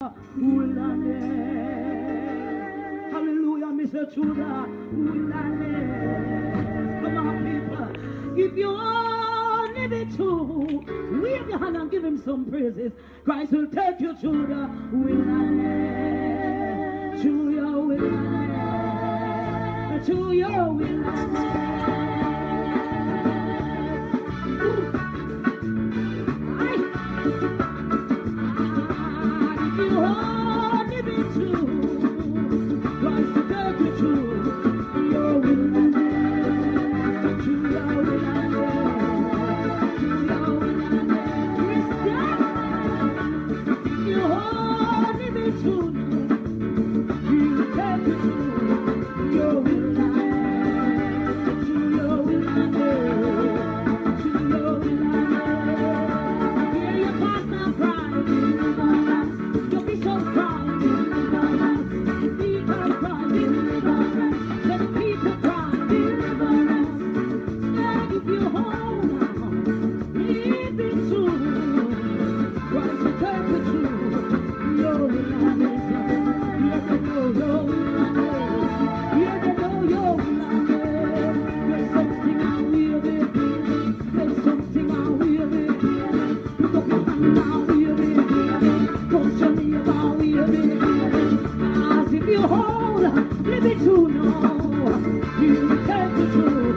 Hallelujah, Mr. Judah. Come on, people. If you only be true, wave your hand and give him some praises. Christ will take you through the wilderness. Through your wilderness. Through your wilderness. If you only be true, Christ will take you through your wilderness. Through your wilderness. Through your wilderness. Christian, if you only be true, he will take you through your wilderness. Through your wilderness. Through your wilderness. Hear your pastor cry, deliverance. Your bishop cry, deliverance. The deacon cry, deliverance. Let the people cry, deliverance. Stand if you hold on, leave it true. Christ will take you through your wilderness. Hear the know your wilderness. Hear the know your wilderness. There's something I will be. There's something I will be. Put up your hand now, will be. Touch your neighbor, will be. As if you hold, leave it true now. He will take you through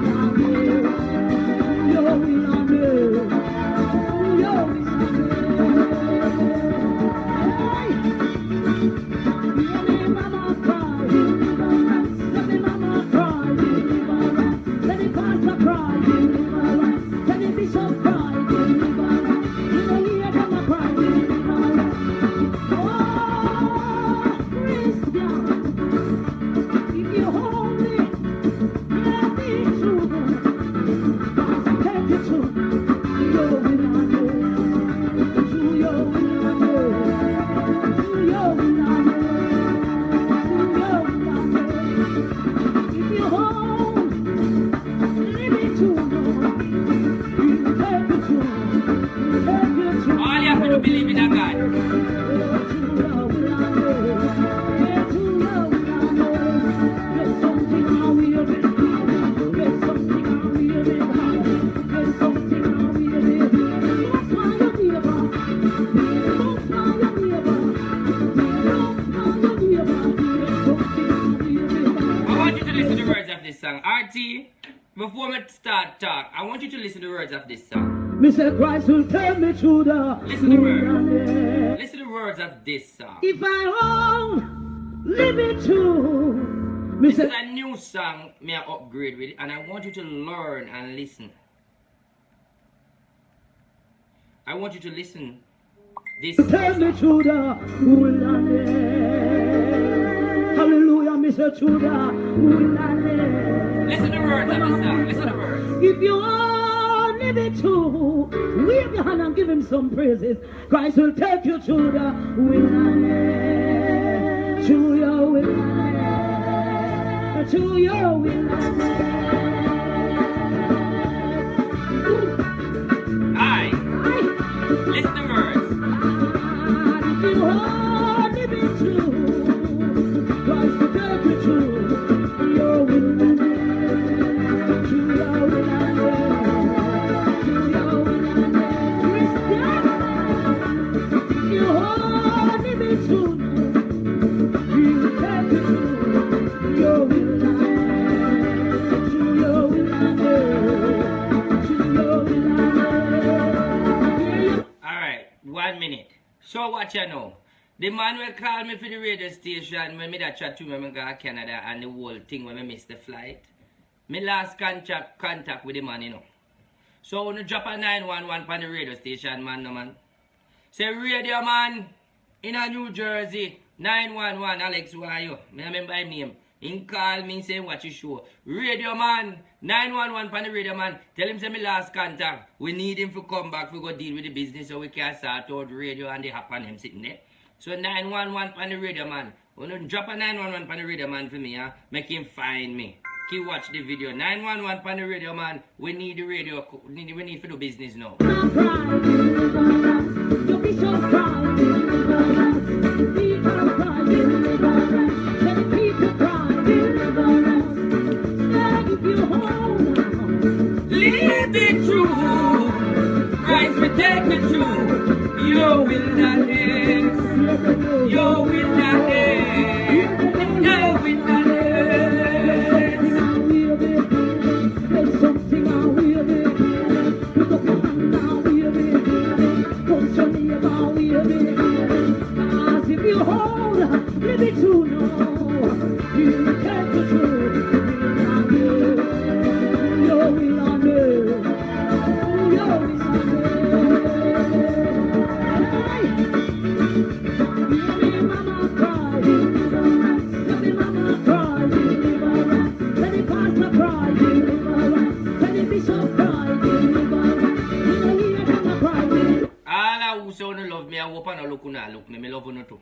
your wilderness. Your All you have to do believe in a God. I want you to listen to the words of this song. RT, before we start talk, I want you to listen to the words of this song. Mr. Christ will take me through the Listen to the words. wilderness. Listen to the words of this song. If I won't live it true, This is Mr. a new song may I upgrade with it, and I want you to learn and listen. I want you to listen this Take me song. through the wilderness. Hallelujah, Mr. Judah. Wilderness. Listen to the words of the song. Listen to the words. If you only be true, wave your hand and give him some praises. Christ will take you through the wilderness. Through your wilderness. Through your wilderness. Aye. Listen to the words. If you only be true, Christ will take you through your wilderness. Through your wilderness. Through your wilderness. Christian, if you only be true, he will take you through your wilderness. Through your wilderness. Through your wilderness. Alright, 1 minute. So what you know? The man will call me for the radio station when me that chat to me when I go to Canada and the whole thing when I miss the flight. Me last contact with the man, you know. So when you drop a 911 on the radio station, man, no man. Say radio man in a New Jersey, 911, Alex, who are you? Me remember his name. He call me saying what you show. Radio man, 911 on the radio man. Tell him say me last contact. We need him to come back to go deal with the business so we can start out radio and they happen him sitting there. So 911 on the radio man. When you drop a 911 on the radio man for me, make him find me. Keep watch the video. 911 on the radio man. We need the radio. We need to do business now. Live it true. Christ will take me through. Your wilderness. Your wilderness. Your wilderness. There's something I will be. Put up your hand now, will be. Put your neighbor, will be. As if you hold, live it true, no. You can't control. Your wilderness. Your who don't love me, I hope I don't look una look me. Me love you too.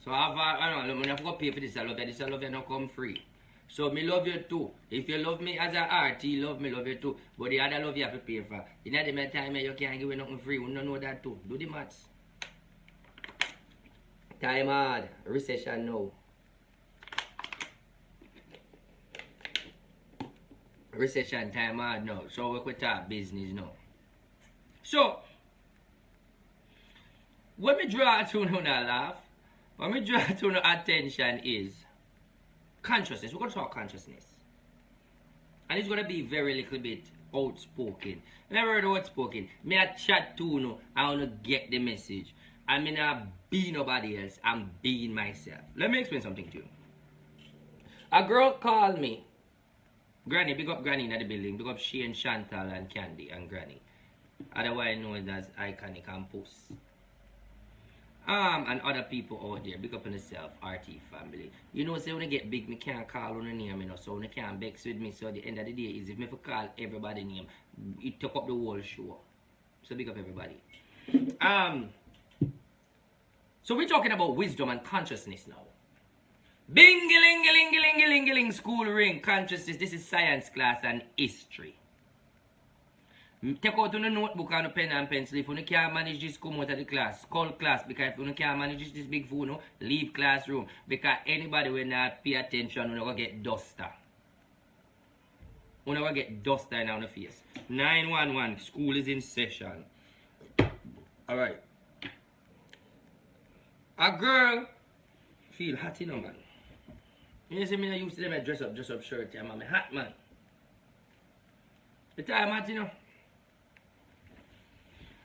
So I don't know, I forgot pay for this. I love you. This I love you don't come free. So me love you too. If you love me as an RT, love you too. But the other love you have to pay for. In the time you can't give me nothing free. You don't know that too. Do the maths. Time hard. Recession now. Recession time hard now. So we could talk business now. So when me draw to no laugh, when me draw to no attention is consciousness. We're going to talk consciousness. And it's going to be very little bit outspoken. Never heard outspoken. Me a chat to no, I want to get the message. I mean, not be nobody else. I'm being myself. Let me explain something to you. A girl called me. Granny, big up Granny in the building. Big up Shane, Chantal, and Candy, and Granny. Otherwise known as Iconic and Puss. And other people out there, big up on yourself, RT family. You know, say when I get big, me can't call on a name, you know, so when I can't vex with me. So at the end of the day is if me call everybody name, it took up the whole show. So big up everybody. So we're talking about wisdom and consciousness now. Bing-a-ling-a-ling-a-ling-a-ling-a-ling, school ring, consciousness. This is science class and history. Take out on a notebook and a pen and pencil. If you can't manage this, come out of the class. Call class, because if you can't manage this big phone, no, leave classroom. Because anybody will not pay attention, you're going to get duster. You're going to get duster in the face. 911, school is in session. Alright. A girl feel hot, you know, man. You see me, I used to them dress up shirt, yeah, man. Hot, man. The time hot, you know.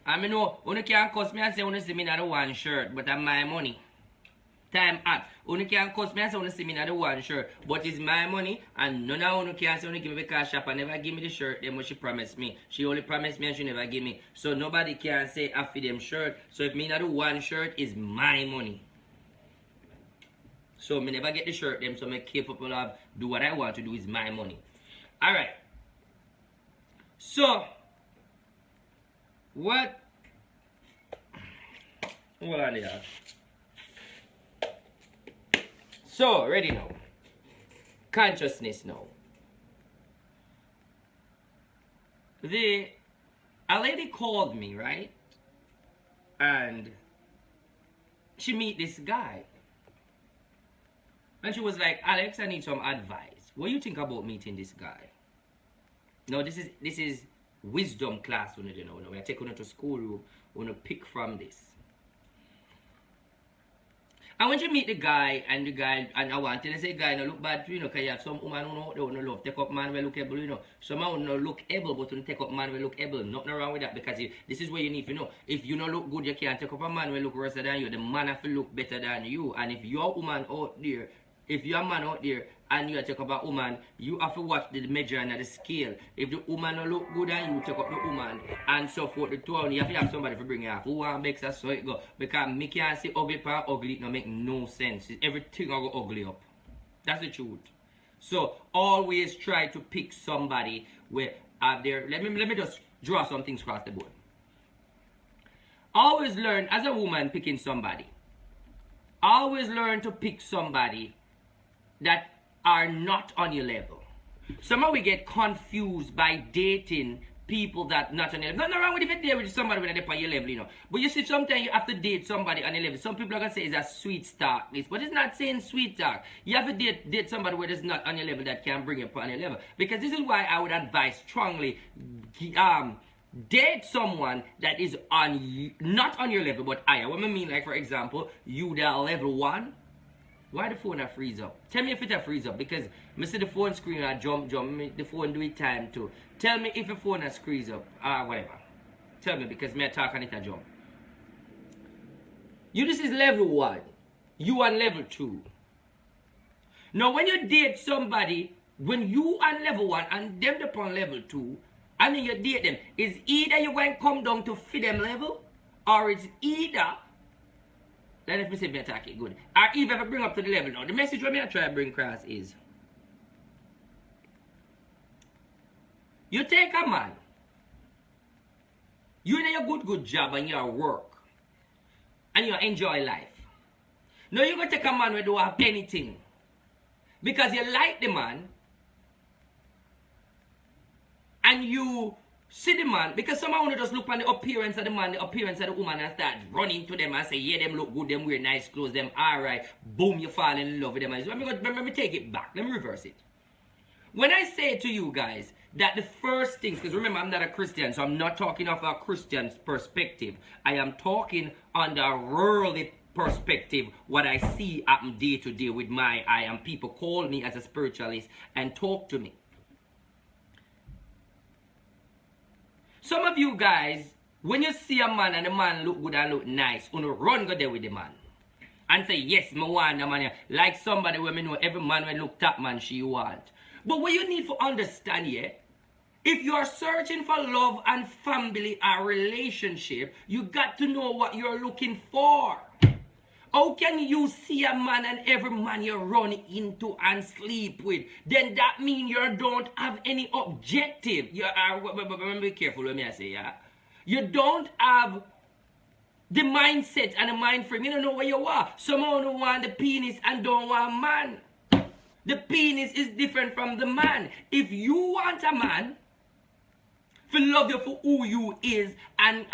And I know, you can't cuss me and say you see me in the one shirt, but I'm my money. Time hot. You can't cuss me and say you see me in the one shirt, but it's my money, and none of you can say you give me because shop and never give me the shirt, then what she promised me. She only promised me and she never give me. So nobody can say I feed them shirt. So if me in the one shirt, is my money. So me never get the shirt them, so me capable of do what I want to do is my money. Alright. So what? Hold on there. So, ready now. Consciousness now. A lady called me, right? And she meet this guy. And she was like, Alex, I need some advice. What do you think about meeting this guy? No, this is wisdom class, you know. We're taking her to school, we're going to pick from this. And when you meet the guy, and I want to say, guy, no look bad, you know, because you have some woman who don't love, take up man will look able, you know. Some man will look able, but when take up man will look able. Nothing wrong with that, because this is what you need to know. If you don't look good, you can't take up a man will look worse than you. The man have to look better than you. And if you're a woman out there, if you're a man out there and you take up a woman, you have to watch the measure and the scale. If the woman don't look good and you take up the woman and so forth, the two of you have to have somebody to bring you up. Who want makes us so it go? Because me can't say ugly part ugly, it don't make no sense. Everything will go ugly up. That's the truth. So always try to pick somebody where are there. Let me just draw some things across the board. Always learn as a woman picking somebody. Always learn to pick somebody that are not on your level. Somehow we get confused by dating people that not on your level. Nothing wrong with if you date with somebody when they're on your level, you know. But you see, sometimes you have to date somebody on your level. Some people are gonna say it's a sweet talk, this, but it's not saying sweet talk. You have to date somebody where it's not on your level that can bring you up on your level. Because this is why I would advise strongly, date someone that is not on your level but higher. What I mean, like for example, you that level 1. Why the phone freeze up? Tell me if it freeze up, because I see the phone screen jump, the phone do it time too. Tell me if the phone freeze up, whatever. Tell me, because me talk and it jump. You, this is level 1. You on level 2. Now when you date somebody, when you on level 1 and them upon level 2, and then you date them, is either you going to come down to fit them level, or it's either, let me say me attack it good, or even if I bring up to the level. Now the message what me I try to bring across is, you take a man, you do your good job and your work, and you enjoy life. Now you go take a man who don't have anything, because you like the man, and you see the man, because someone who just look on the appearance of the man, the appearance of the woman, and start running to them and say, yeah, them look good, them wear nice clothes, them alright, boom, you fall in love with them. Let me take it back, let me reverse it. When I say to you guys that the first things, because remember I'm not a Christian, so I'm not talking of a Christian's perspective, I am talking on the worldly perspective, what I see happen day to day with my eye, and people call me as a spiritualist and talk to me. Some of you guys, when you see a man and the man look good and look nice, you run go there with the man. And say, yes, me want the man. Like somebody where me know every man when look top man she want. But what you need to understand here, if you are searching for love and family or relationship, you got to know what you're looking for. How can you see a man and every man you run into and sleep with? Then that means you don't have any objective. You are, be careful with me I say, yeah? You don't have the mindset and the mind frame. You don't know where you are. Someone who want the penis and don't want a man. The penis is different from the man. If you want a man to love you for who you is and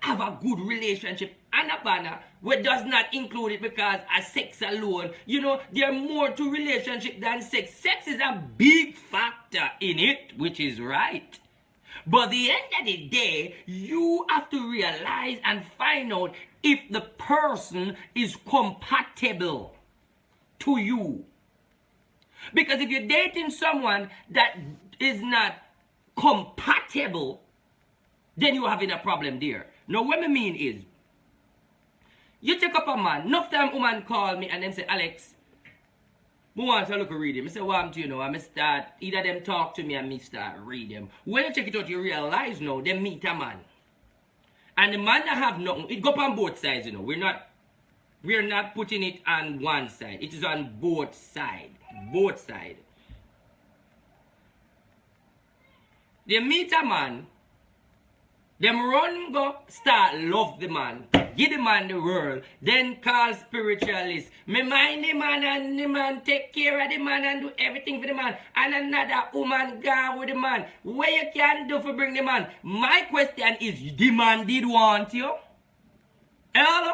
have a good relationship and a banner, which does not include it because a sex alone, you know, there are more to relationship than sex. Sex is a big factor in it, which is right. But at the end of the day, you have to realize and find out if the person is compatible to you. Because if you're dating someone that is not compatible, then you're having a problem there. Now, what I mean is, you take up a man, enough time woman call me and then say, Alex, I want to look at read him. I say, what do you know? I start, either them talk to me and me start read them. When you check it out, you realize now, they meet a man. And the man that have nothing, it go up on both sides, you know. We're not putting it on one side. It is on both sides. Both sides. They meet a man, them run go start love the man, give the man the world, then call spiritualists. Me mind the man and the man take care of the man and do everything for the man. And another woman go with the man. What you can do for bring the man? My question is, the man did want you? Hello?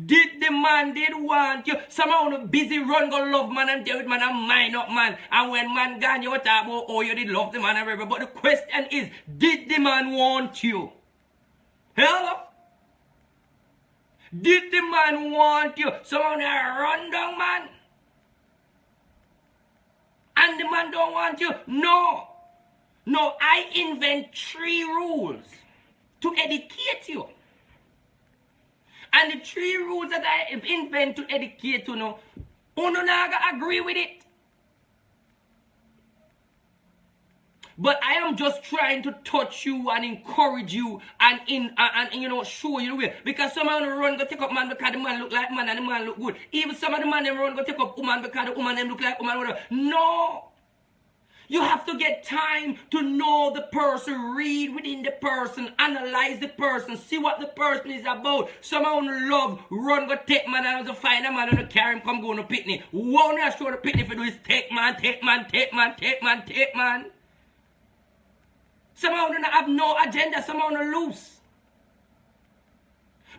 Did the man did want you? Someone busy run go love man and deal with man and mind up man. And when man gone, you talk about oh you did love the man and whatever. But the question is, did the man want you? Hello? Did the man want you? Someone run down man. And the man don't want you? No. No, I invent 3 rules to educate you. And the 3 rules that I invent to educate you know, you not agree with it. But I am just trying to touch you and encourage you and you know, show you the way. Because some of them run go take up man because the man look like man and the man look good. Even some of the man them run go take up woman because the woman them look like woman. Whatever. No. You have to get time to know the person, read within the person, analyze the person, see what the person is about. Someone love, run, go take man and find a man and carry him, come go on a picnic. What not sure the picnic for do is take man, take man, take man, take man, take man. Some of them have no agenda, some of them loose.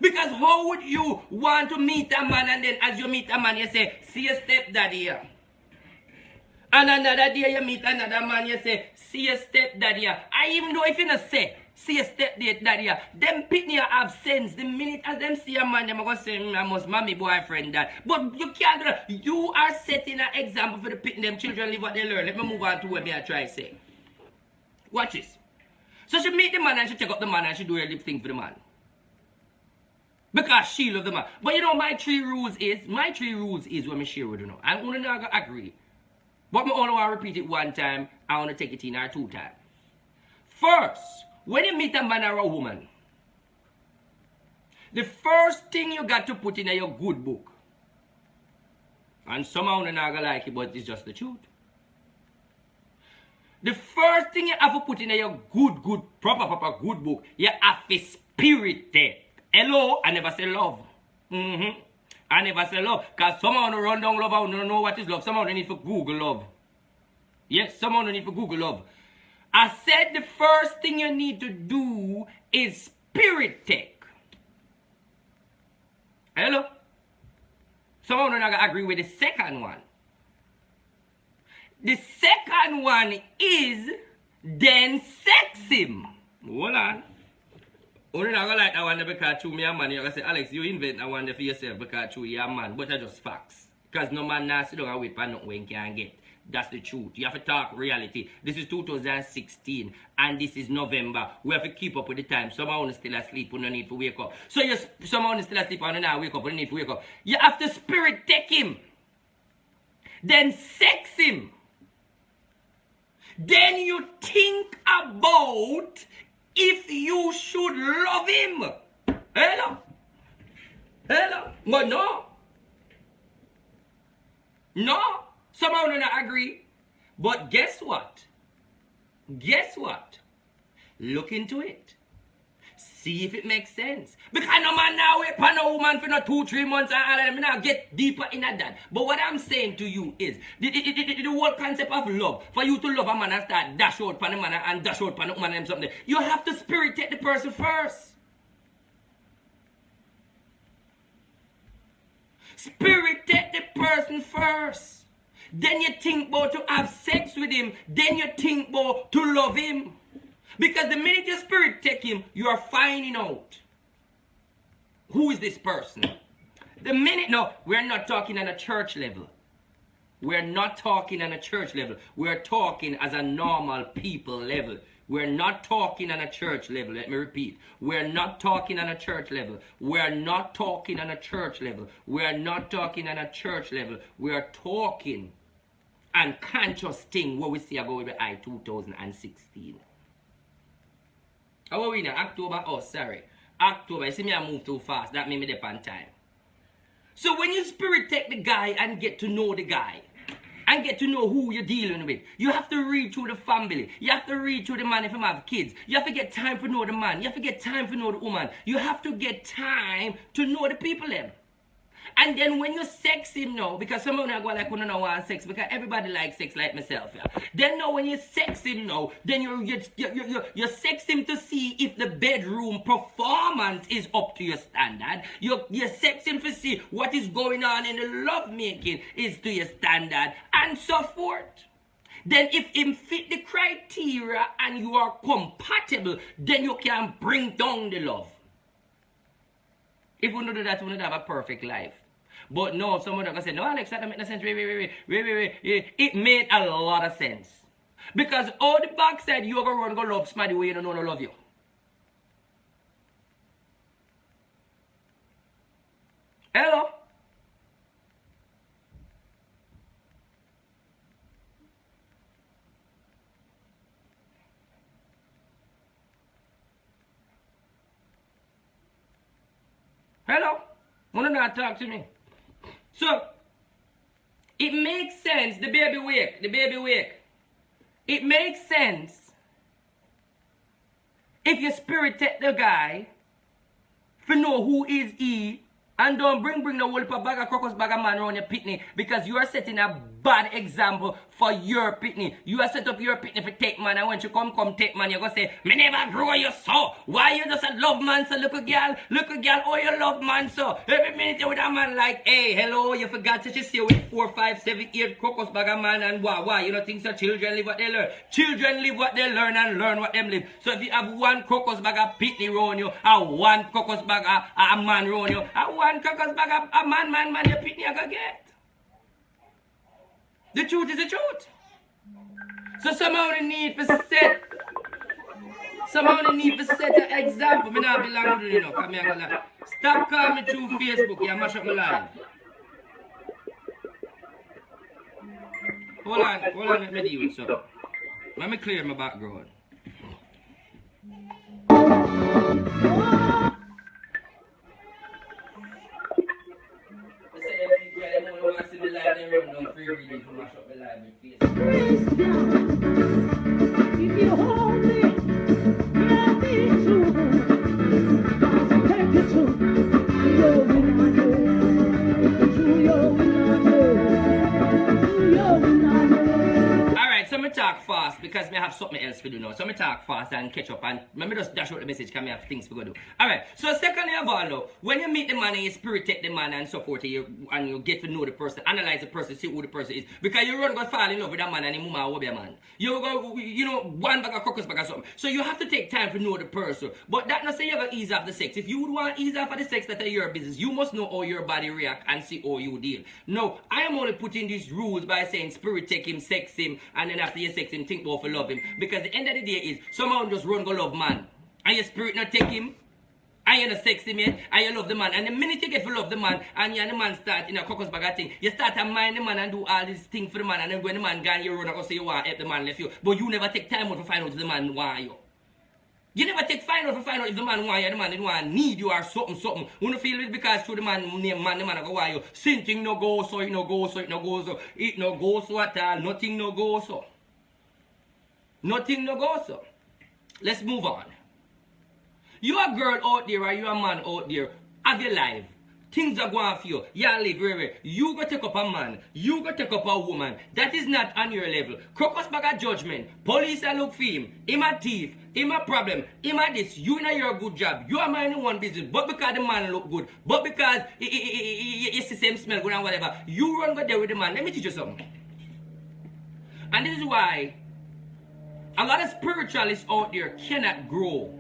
Because how would you want to meet a man and then as you meet a man you say, see your stepdaddy here. And another day you meet another man you say, see your stepdaddy here. I even know if you not say, see your stepdaddy here. Them pitney have sense. The minute as them see a man, them are going to say, I must mommy boyfriend that. But you can't do that. You are setting an example for the pitney. Them children live what they learn. Let me move on to what me I try to say. Watch this. So she meet the man and she check up the man and she do her lip thing for the man. Because she love the man. But you know my three rules is what I share with you now. I'm only not going to agree. But I only want to repeat it one time. I want to take it in or two times. First, when you meet a man or a woman, the first thing you got to put in your good book, and somehow you're not going to like it, but it's just the truth. The first thing you have to put in your good, proper good book, you have to spirit there. Hello, I never say love. I never say love. Because someone run down love, I don't know what is love. Someone need to Google love. Yes, someone need to Google love. I said the first thing you need to do is spirit take. Hello? Someone not agree with the second one. The second one is then sex him. Hold on. Only not gonna like that one because through me a man. You're gonna say, Alex, you invent that one for yourself because through you a man. But that's just facts. Because no man now sit down and wait for nothing when can get. That's the truth. You have to talk reality. This is 2016 and this is November. We have to keep up with the time. Someone is still asleep when no need to wake up. So someone is still asleep and now wake up when need to wake up. You have to spirit take him. Then sex him. Then you think about if you should love him. Hello? Hello? But no. No. Somehow do not agree. But guess what? Guess what? Look into it. See if it makes sense. Because no man now wait for no woman for no 2-3 months and all of them now get deeper in that. But what I'm saying to you is the whole concept of love. For you to love a man and start dash out for the man and dash out for the woman and something. You have to spirit take the person first. Spirit take the person first. Then you think about to have sex with him. Then you think about to love him. Because the minute your spirit take him, you are finding out who is this person. The minute, no, we're not talking on a church level. We're not talking on a church level. We're talking as a normal people level. We're not talking on a church level. Let me repeat. We're not talking on a church level. We're not talking on a church level. We're not talking on a church level. We're talking unconscious thing where we see about with the I 2016. How are we now? October? Oh, sorry. October. You see me, I move too fast. That made me dip on time. So when you spirit take the guy and get to know the guy, and get to know who you're dealing with, you have to read through the family. You have to read through the man if you have kids. You have to get time to know the man. You have to get time to know the woman. You have to get time to know the people them. And then when you sex him now, because some of them are going like, we don't want sex, because everybody likes sex like myself. Yeah. Then now when you sex him now, then you sex him to see if the bedroom performance is up to your standard. You sex him to see what is going on in the lovemaking is to your standard, and so forth. Then if him fit the criteria and you are compatible, then you can bring down the love. If we don't do that, we don't have a perfect life. But no, someone can say, no, Alex, that make no sense. Wait. It made a lot of sense. Because all the backside, you're going to run go love somebody where you don't know to love you. Hello? Hello? Wanna not talk to me? So, it makes sense. The baby wake. It makes sense if your spirit take the guy to know who is he And don't bring no whole bag of crocus bag of man around your pitney because you are setting a bad example for your pitney. You are set up your pitney for take man, and when you come take man, you go say, me never grow you so. Why you just a love man so? Look a girl, oh you love man so. Every minute you with a man like, hey, hello, you forgot to see with 4, 5, 7, 8 crocus bag of man and why? You don't think so? Children live what they learn. Children live what they learn and learn what them live. So if you have one crocus bag of pitney around you, and one crocus bag of a man around you, and one crocus bag of a man, your pitney you gonna get. The truth is the truth. So somehow they need to set an example. Me not belong to you know. Come here, go stop calling me through Facebook. You mash up my life. Hold on, let me deal with something. Let me clear my background. If you hold me, let me through. Take it to your window, to your window. Alright, so me talk fast because me have something else to do now. So me talk fast and catch up and let me just dash out the message because me have things to go do. Alright, so secondly of all though, when you meet the man and you spirit take the man and so forth, and you get to know the person, analyze the person, see who the person is. Because you run go fall in love with that man and the mama will be a man. You go, you know, one bag of crocus bag or something. So you have to take time to know the person. But that not say you're gonna ease off the sex. If you would want to ease off of the sex, that's your business. You must know how your body react and see how you deal. No, I am only putting these rules by saying spirit take him, sex him, and then after you sex him, think about for love him. Because the end of the day is someone just run go love man. And your spirit not take him. And you not sex him yet, and you love the man. And the minute you get to love the man, and you and the man start in a crocus bag of thing, you start to mind the man and do all these things for the man. And then when the man gone, you run and go say you want to help the man left you. But you never take time out to find out if the man want you. You never take time out to find out if the man want you, the man didn't want need you or something. You don't feel it because through the man go want you. Something no go so, it no go so, it no go so. It no go so at all, nothing no go so. Nothing no go so. Let's move on. You a girl out there or you a man out there, have your life. Things are going for you. You live where you go take up a man, you go take up a woman. That is not on your level. Crocus bag of judgment. Police are look for him. Him a thief. Him a problem. Him a this. You know your good job. You are minding one business. But because the man look good. But because it's the same smell good and whatever. You run go there with the man. Let me teach you something. And this is why a lot of spiritualists out there cannot grow.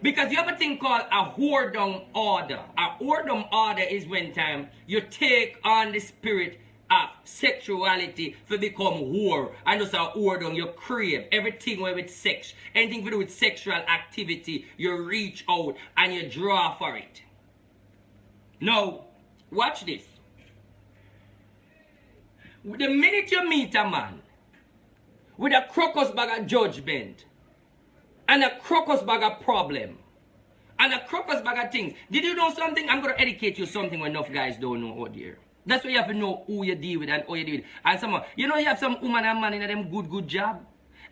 Because you have a thing called a whoredom order. A whoredom order is when time you take on the spirit of sexuality to become whore. And just a whoredom, you crave everything with sex. Anything to do with sexual activity, you reach out and you draw for it. Now, watch this. The minute you meet a man with a crocus bag of judgment, and a crocus bag of problem, and a crocus bag of things. Did you know something? I'm going to educate you something when enough guys don't know out there. That's why you have to know who you deal with and how you deal with. And someone, you know you have some woman and man in them good job.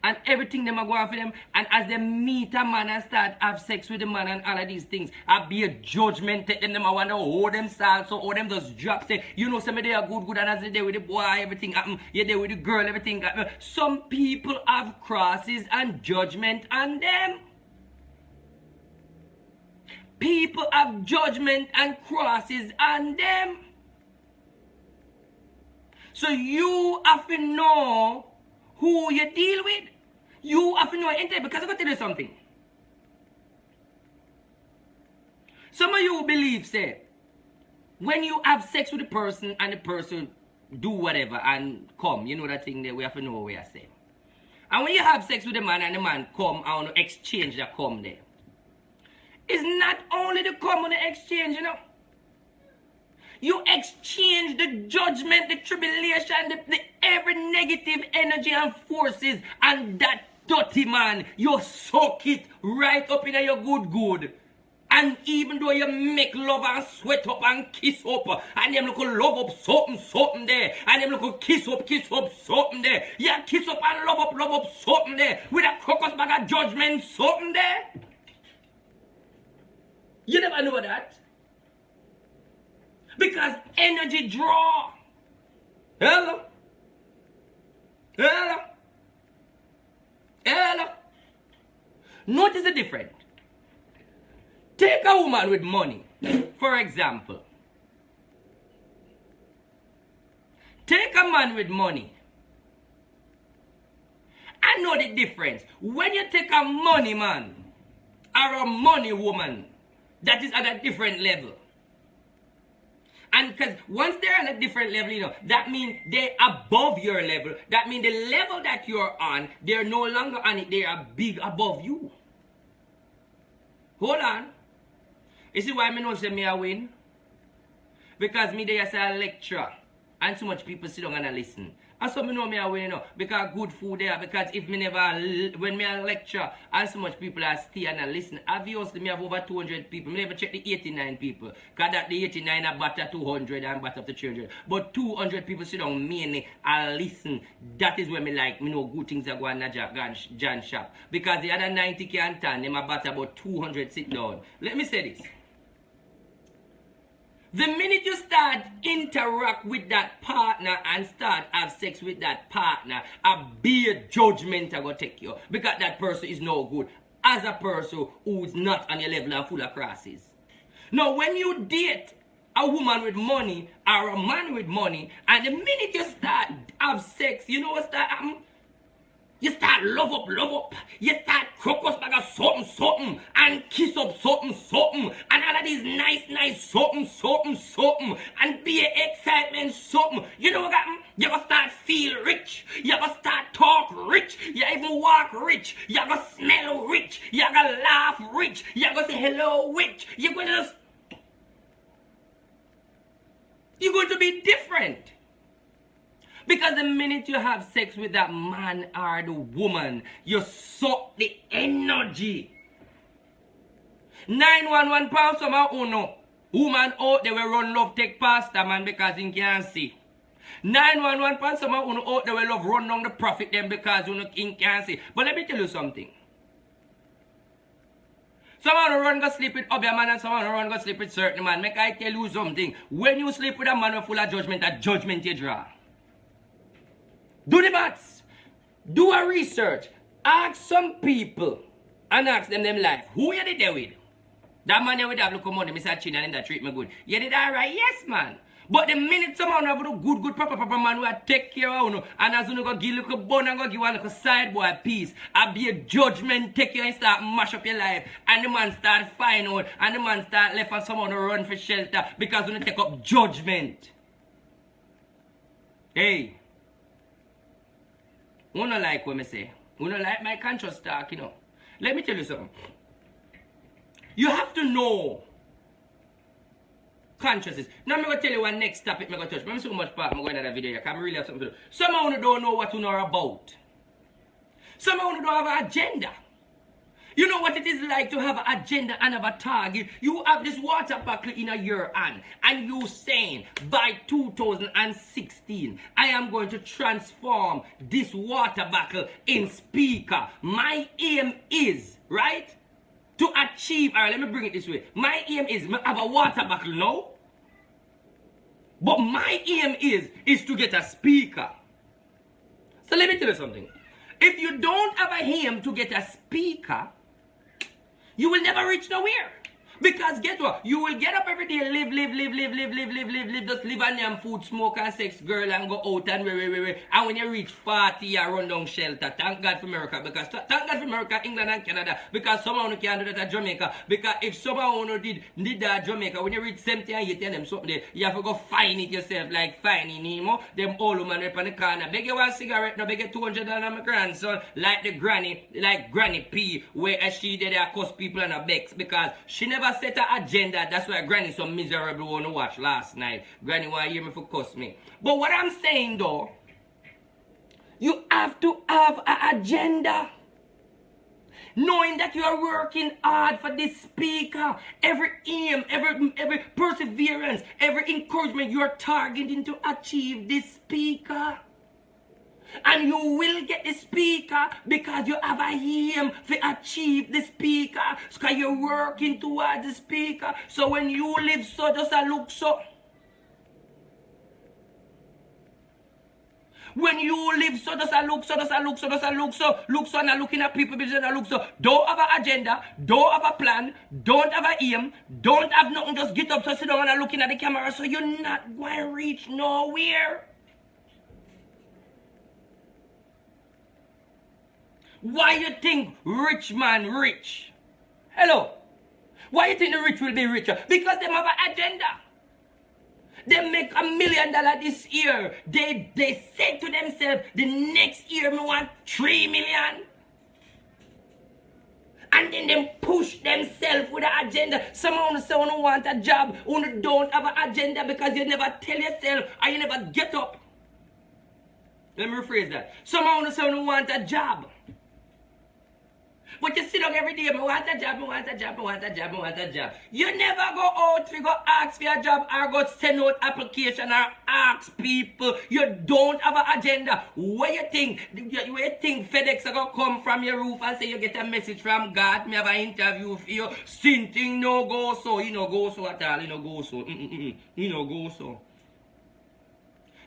And everything them are going for them. And as they meet a man and start have sex with the man and all of these things, I be a judgment take them. I wonder how them start, so how them just drop. Say, you know, some of them are good, and as they there with the boy, everything happen. You're there with the girl, everything happen. Some people have crosses and judgment on them. People have judgment and crosses on them. So you have to know who you deal with. You have to know it, because I'm going to tell you something. Some of you believe, say, when you have sex with a person and the person do whatever and come, you know that thing there, we have to know what we are saying. And when you have sex with a man and the man come and exchange the come there, it's not only the come on the exchange, you know. You exchange the judgment, the tribulation, the every negative energy and forces, and that dirty man, you soak it right up in your good. And even though you make love and sweat up and kiss up, and them look love up something there, and them look kiss up something there, yeah, kiss up and love up something there, with a crocus bag of judgment something there. You never know that. Because energy draw. Hello? Hello? Hello? Notice the difference. Take a woman with money, for example. Take a man with money. I know the difference. When you take a money man or a money woman, that is at a different level. And because once they're on a different level, you know, that means they're above your level. That means the level that you're on, they're no longer on it. They are big above you. Hold on. You see why I know say me I win? Because me there say a lecture. And so much people sit down and listen. And so me know me I win, you know, because good food there. Because if me never, when me a lecture, and so much people are stay and listen. Obviously, me have over 200 people. Me never check the 89 people. Because that the 89 are better 200 and better to 300. But 200 people sit down mainly and listen. That is when me like, me know good things are going on John shop. Because the other 90 can't turn, them are better about 200 sit down. Let me say this. The minute you start interact with that partner and start have sex with that partner, a big judgment are going to take you. Because that person is no good as a person who is not on your level and full of crosses. Now, when you date a woman with money or a man with money, and the minute you start have sex, you know what start happening? You start love up. You start crocus bag of something, and kiss up something, and all of these nice something, and be excitement something. You know what happen? You gonna start feel rich. You gonna start talk rich. You even walk rich. You gonna smell rich. You gonna laugh rich. You gonna say hello rich. You're going to be different. Because the minute you have sex with that man or the woman, you suck the energy. 911 pounds somehow uno. Woman out there will run love take past that man because he can't see. 911 pounds somehow uno out there will love run down the profit them because he can't see. But let me tell you something. Someone will run go sleep with other man and someone will run go sleep with certain man. Make I tell you something. When you sleep with a man full of judgment, that judgment you draw. Do the maths. Do a research. Ask some people and ask them life. Who you did there with? That man there with that look money, Mr. Chin and that treat me good. You did alright? Yes, man. But the minute someone have a good, proper man who take care of you, and as you go give a little bone and go give one little side boy a piece, and be a judgment, take you and start mash up your life, and the man start find out, and the man start left for someone to run for shelter because you take up judgment. Hey. You don't like what I say. You don't like my conscious talk, you know. Let me tell you something. You have to know consciousness. Now I'm going to tell you what next topic I'm going to touch. I'm so much part I'm going to that video here because I really have something to do. Some of you don't know what you know about. Some of you don't have an agenda. You know what it is like to have an agenda and have a target. You have this water bottle in your hand and you saying by 2016 I am going to transform this water bottle in speaker. My aim is, right, to achieve, alright, let me bring it this way. My aim is to have a water bottle now, but my aim is to get a speaker. So let me tell you something. If you don't have a aim to get a speaker, you will never reach nowhere. Because guess what? You will get up every day, live, just live on your food, smoke and sex, girl, and go out and and when you reach 40, you run down shelter. Thank God for America, because thank God for America, England and Canada, because someone can't do that at Jamaica. Because if someone did that at Jamaica, when you reach 70 and you tell them something there, you have to go find it yourself, like finding Nemo, them old woman up on the corner. Beg you one cigarette, no, beg you $200 on my grandson, like the granny, like Granny P, where she did cuss people on her backs, because she never set an agenda. That's why Granny so miserable want to watch last night. Granny want to hear me for cuss me. But what I'm saying though, you have to have an agenda. Knowing that you are working hard for this speaker. Every aim, every perseverance, every encouragement, you are targeting to achieve this speaker. And you will get the speaker because you have a aim to achieve the speaker. Because you're working towards the speaker. So when you live so, just a look so. When you live, so does I look, so does I look, so does I look, so and I looking at people, business, I look so. Don't have an agenda, don't have a plan, don't have an aim, don't have nothing, just get up, so sit down and I looking at the camera, so you're not going to reach nowhere. Why you think rich man rich? Hello? Why you think the rich will be richer? Because they have an agenda. They make $1 million this year. They say to themselves, the next year me want 3 million. And then they push themselves with an agenda. Someone say who want a job, who don't have an agenda because you never tell yourself or you never get up. Let me rephrase that. Someone say who want a job. But you sit down every day, I want a job, I want a job, I want a job, I want a job. You never go out to go ask for a job or go send out application or ask people. You don't have an agenda. What you think? FedEx are going to come from your roof and say you get a message from God, me have an interview for you. Something no go so. You no go so at all. You no go so. You no go so.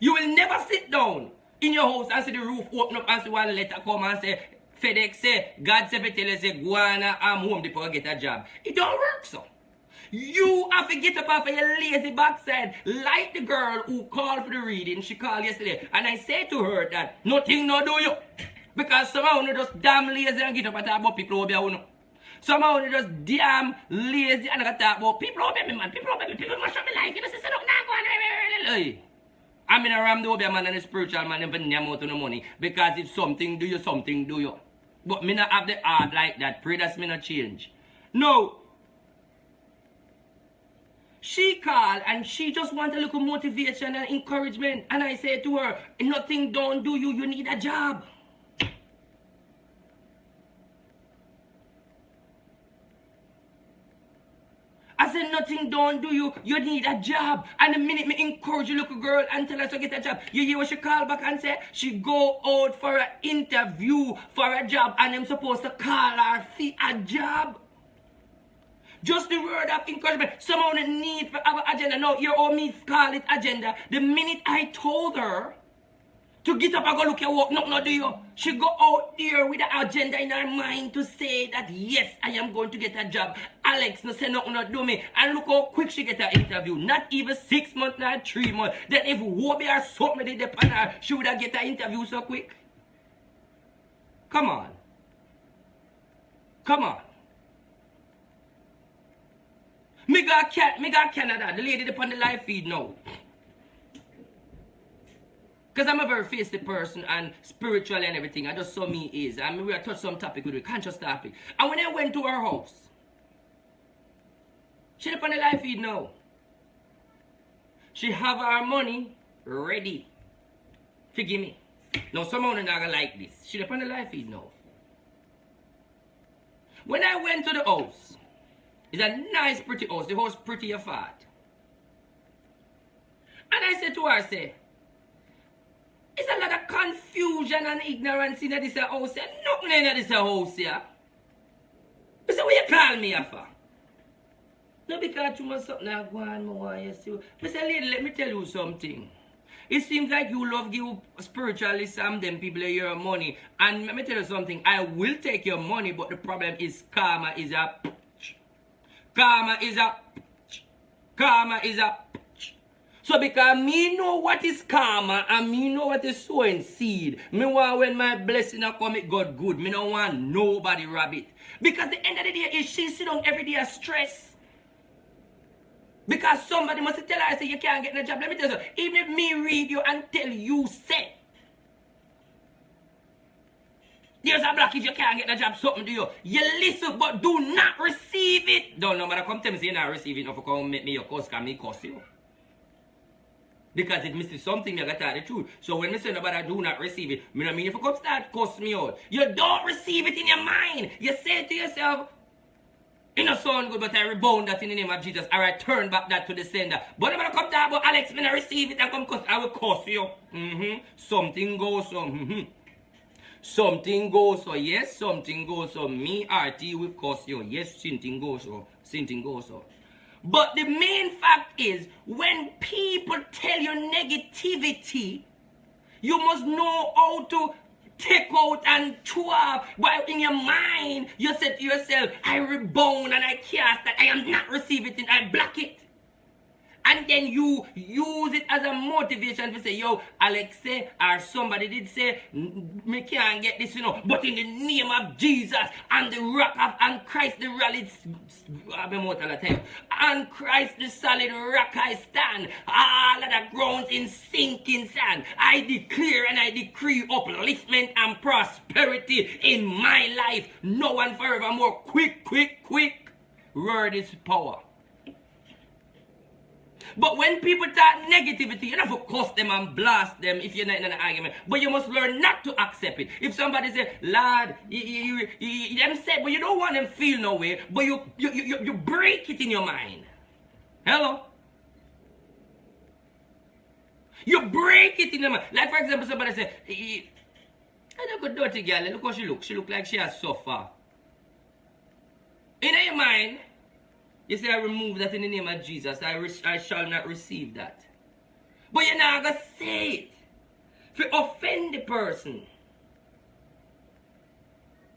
You will never sit down in your house and see the roof open up and see one letter come and say, FedEx say, God say, tell you, say, go on home before you get a job. It don't work so. You have to get up off of your lazy backside, like the girl who called for the reading. She called yesterday. And I say to her that, nothing no do you. Because somehow you just damn lazy and get up and talk about people over here. Somehow you just damn lazy and talk about people over me, man. People over me, people must have me life. You know, say, no, go on. I'm in a ram the over man and the spiritual man never name out on the money. Because if something do you, something do you. But me not have the heart like that. Pray that me not change. No. She called and she just want a little motivation and encouragement. And I say to her, nothing don't do you, you need a job. I said, nothing don't do you, you need a job. And the minute me encourage you little girl and tell her to get a job, you hear what she call back and say? She go out for an interview for a job and I'm supposed to call her for a job. Just the word of encouragement. Someone need for our agenda. No, you owe me call it agenda. The minute I told her to get up and go look at work, no, do you? She go out there with the agenda in her mind to say that, yes, I am going to get a job. Alex, no say nothing, not do me. And look how quick she get her interview. Not even 6 months, not 3 months. Then if Wobby or something did depend on her, she would have get her interview so quick. Come on. Come on. Me got Canada. The lady upon the live feed now. Because I'm a very feisty person and spiritual and everything. I just saw me is. I mean, we have touched some topic with a conscious topic. And when I went to her house, she up on the live feed now. She have her money ready. Forgive me. Now, someone not gonna like this. She up on the live feed now. When I went to the house, it's a nice, pretty house. The house pretty and fat. And I said to her, I say, it's a lot of confusion and ignorance in this house here. Nothing in this house here. I said, what you call me for? No, because you must something I go on, I want you to. I said, lady, let me tell you something. It seems like you love give spiritualists and them people your money. And let me tell you something. I will take your money, but the problem is karma is a karma is a karma is a. So because me know what is karma and me know what is sowing seed, me want when my blessing come it God good. Me don't want nobody rob it. Because the end of the day is she sit down every day as stress. Because somebody must tell her, say you can't get a job. Let me tell you, even if me read you and tell you say there's a blockage, you can't get a job, something to you. You listen but do not receive it. Don't nobody come tell me say you not receive it, not for come make me your cuss, can me cuss you. Because it misses something, you got to tell the truth. So when I say nobody do not receive it, I mean if you come start cuss me out. You don't receive it in your mind. You say to yourself, it don't sound good, but I rebound that in the name of Jesus. I return back that to the sender. But if I come talk about Alex, when I receive it and come cuss, I will cuss you. Something goes on. Something goes so. Yes, something goes so. Me, RT, will cuss you. Yes, something goes so. Something goes so. But the main fact is, when people tell you negativity, You must know how to take out and throw off. While in your mind, you say to yourself, I rebound and I cast that. I am not receiving it. I block it. And then you use it as a motivation to say, yo, Alex say, or somebody did say, me can't get this, But in the name of Jesus and the rock of, and Christ the solid, and Christ the solid rock I stand. All of the grounds in sinking sand. I declare and I decree upliftment and prosperity in my life. No one forevermore. Quick, quick, quick. Word is power. But when people talk negativity, you don't have to cuss them and blast them if you're not in an argument. But you must learn not to accept it. If somebody say, Lord, them say, but you don't want them feel no way, but you break it in your mind. Hello? You break it in your mind. Like for example, somebody say, I don't go dirty girl, look how she look. She look like she has suffered. In your mind, you say, I remove that in the name of Jesus. I shall not receive that. But you're not going to say it. To offend the person.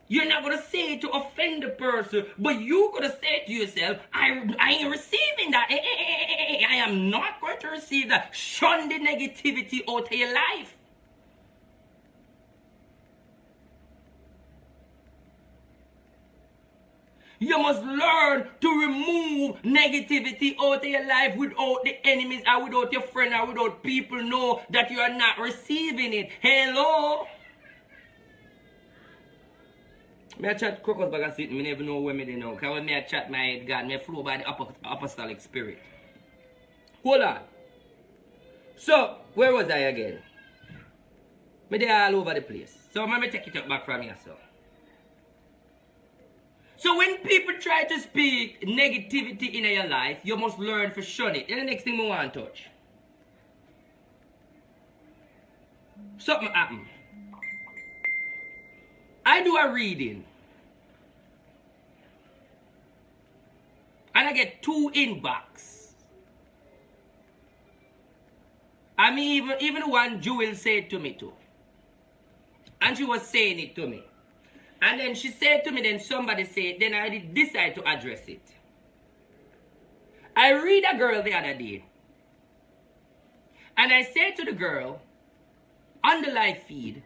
You're not going to say it to offend the person. But you're going to say to yourself, I ain't receiving that. I am not going to receive that. Shun the negativity out of your life. You must learn to remove negativity out of your life without the enemies or without your friend or without people know that you are not receiving it. Hello? Me chat crocus bag of sitting, me never know where me they know. Because when me chat my head God, me flow by the apostolic spirit. Hold on. So, where was I again? Me they all over the place. So, let me take it up back from here, so. So when people try to speak negativity in your life, you must learn to shun it. And the next thing we want to touch. Something happened. I do a reading. And I get 2 inbox. I mean, even one Jewel said to me too. And she was saying it to me. And then she said to me, then somebody said, then I did decide to address it. I read a girl the other day. And I said to the girl, on the live feed,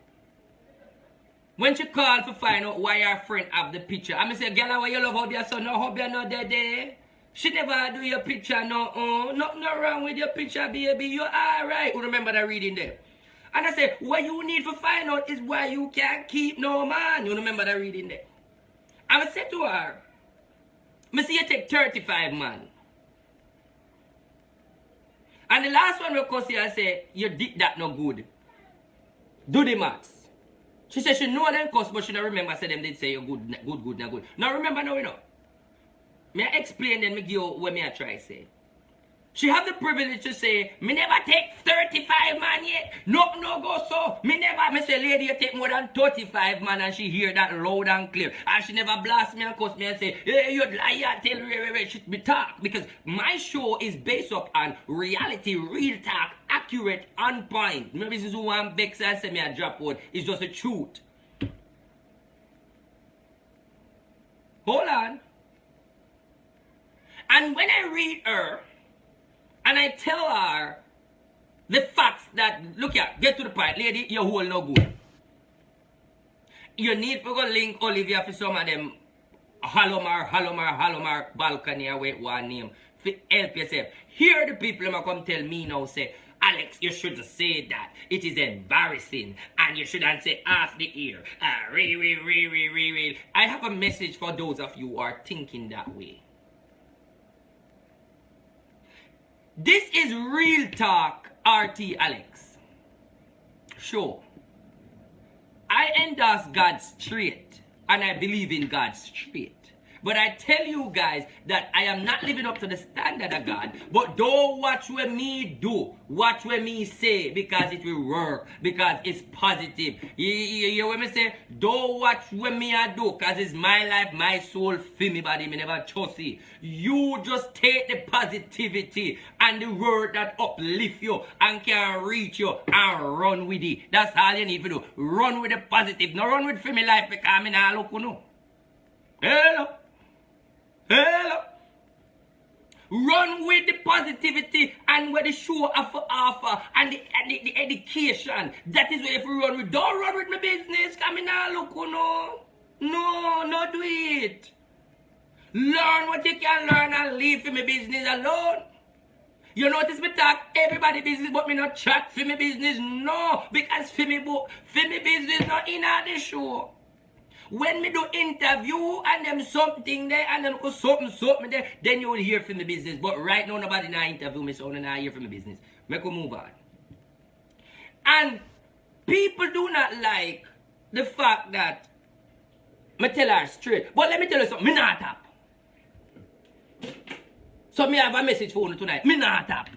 when she called to find out why her friend have the picture, I say, girl, why you love how your son, no hope you're not there. She never do your picture, no, nothing wrong with your picture, baby, you're alright. You remember that reading there? And I said, what you need to find out is why you can't keep no man. You remember that reading there? I said to her, I see you take 35 man. And the last one will come I say, you did that no good. Do the maths. She said she know them cuss, but she don't remember. I said them did say you're good, not good. Now remember now, May I explain then me give you what me I try to say. She have the privilege to say, me never take 35 man yet. No go so. Me say, lady, you take more than 35 man, and she hear that loud and clear. And she never blast me and cuss me and say, hey, you liar, tell me, should be talk. Because my show is based up on reality, real talk, accurate, on point. Maybe this is who I'm vexed and say me a drop word. It's just the truth. Hold on. And when I read her, and I tell her the facts that, look here, get to the point, lady, your whole no good. You need to go link Olivia for some of them Halomar balcony away one name. To help yourself. Here the people who come tell me now say, Alex, you shouldn't say that. It is embarrassing. And you shouldn't say half the ear. Real. I have a message for those of you who are thinking that way. This is Real Talk RT Alex. Sure. I endorse God straight. And I believe in God straight. But I tell you guys that I am not living up to the standard of God. But don't watch what me do. Watch what me say, because it will work. Because it's positive. You hear what me say? Don't watch what me I do, because it's my life, my soul, for me body. Me never trust it. You just take the positivity and the word that uplift you and can reach you and run with it. That's all you need to do. Run with the positive. No run with for me life, because me nah look no. Hello. Hello. Run with the positivity and with the show of offer and the education. That is where if you run with. Don't run with my business. Come in now, look, no. No, do it. Learn what you can learn and leave for my business alone. You notice me talk everybody business, but me not chat for my business. No, because for me business not in the show. When me do interview and them something there and then something there, then you will hear from the business. But right now nobody na interview me, so I hear from the business. Make we move on. And people do not like the fact that me tell her straight. But let me tell you something, me not tap. So me have a message for you tonight. Me not tap.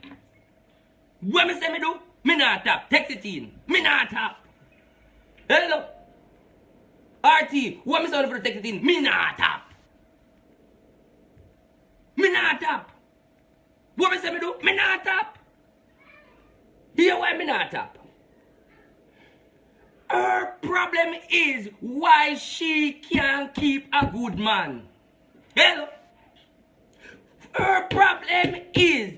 What me say me do? Me not tap. Text it in. Me not tap. Hello. RT, what me say for text it in? Me not tap. Me not tap. What me say me do? Me not tap. Hear why me not tap? Her problem is why she can't keep a good man. Hello. Her problem is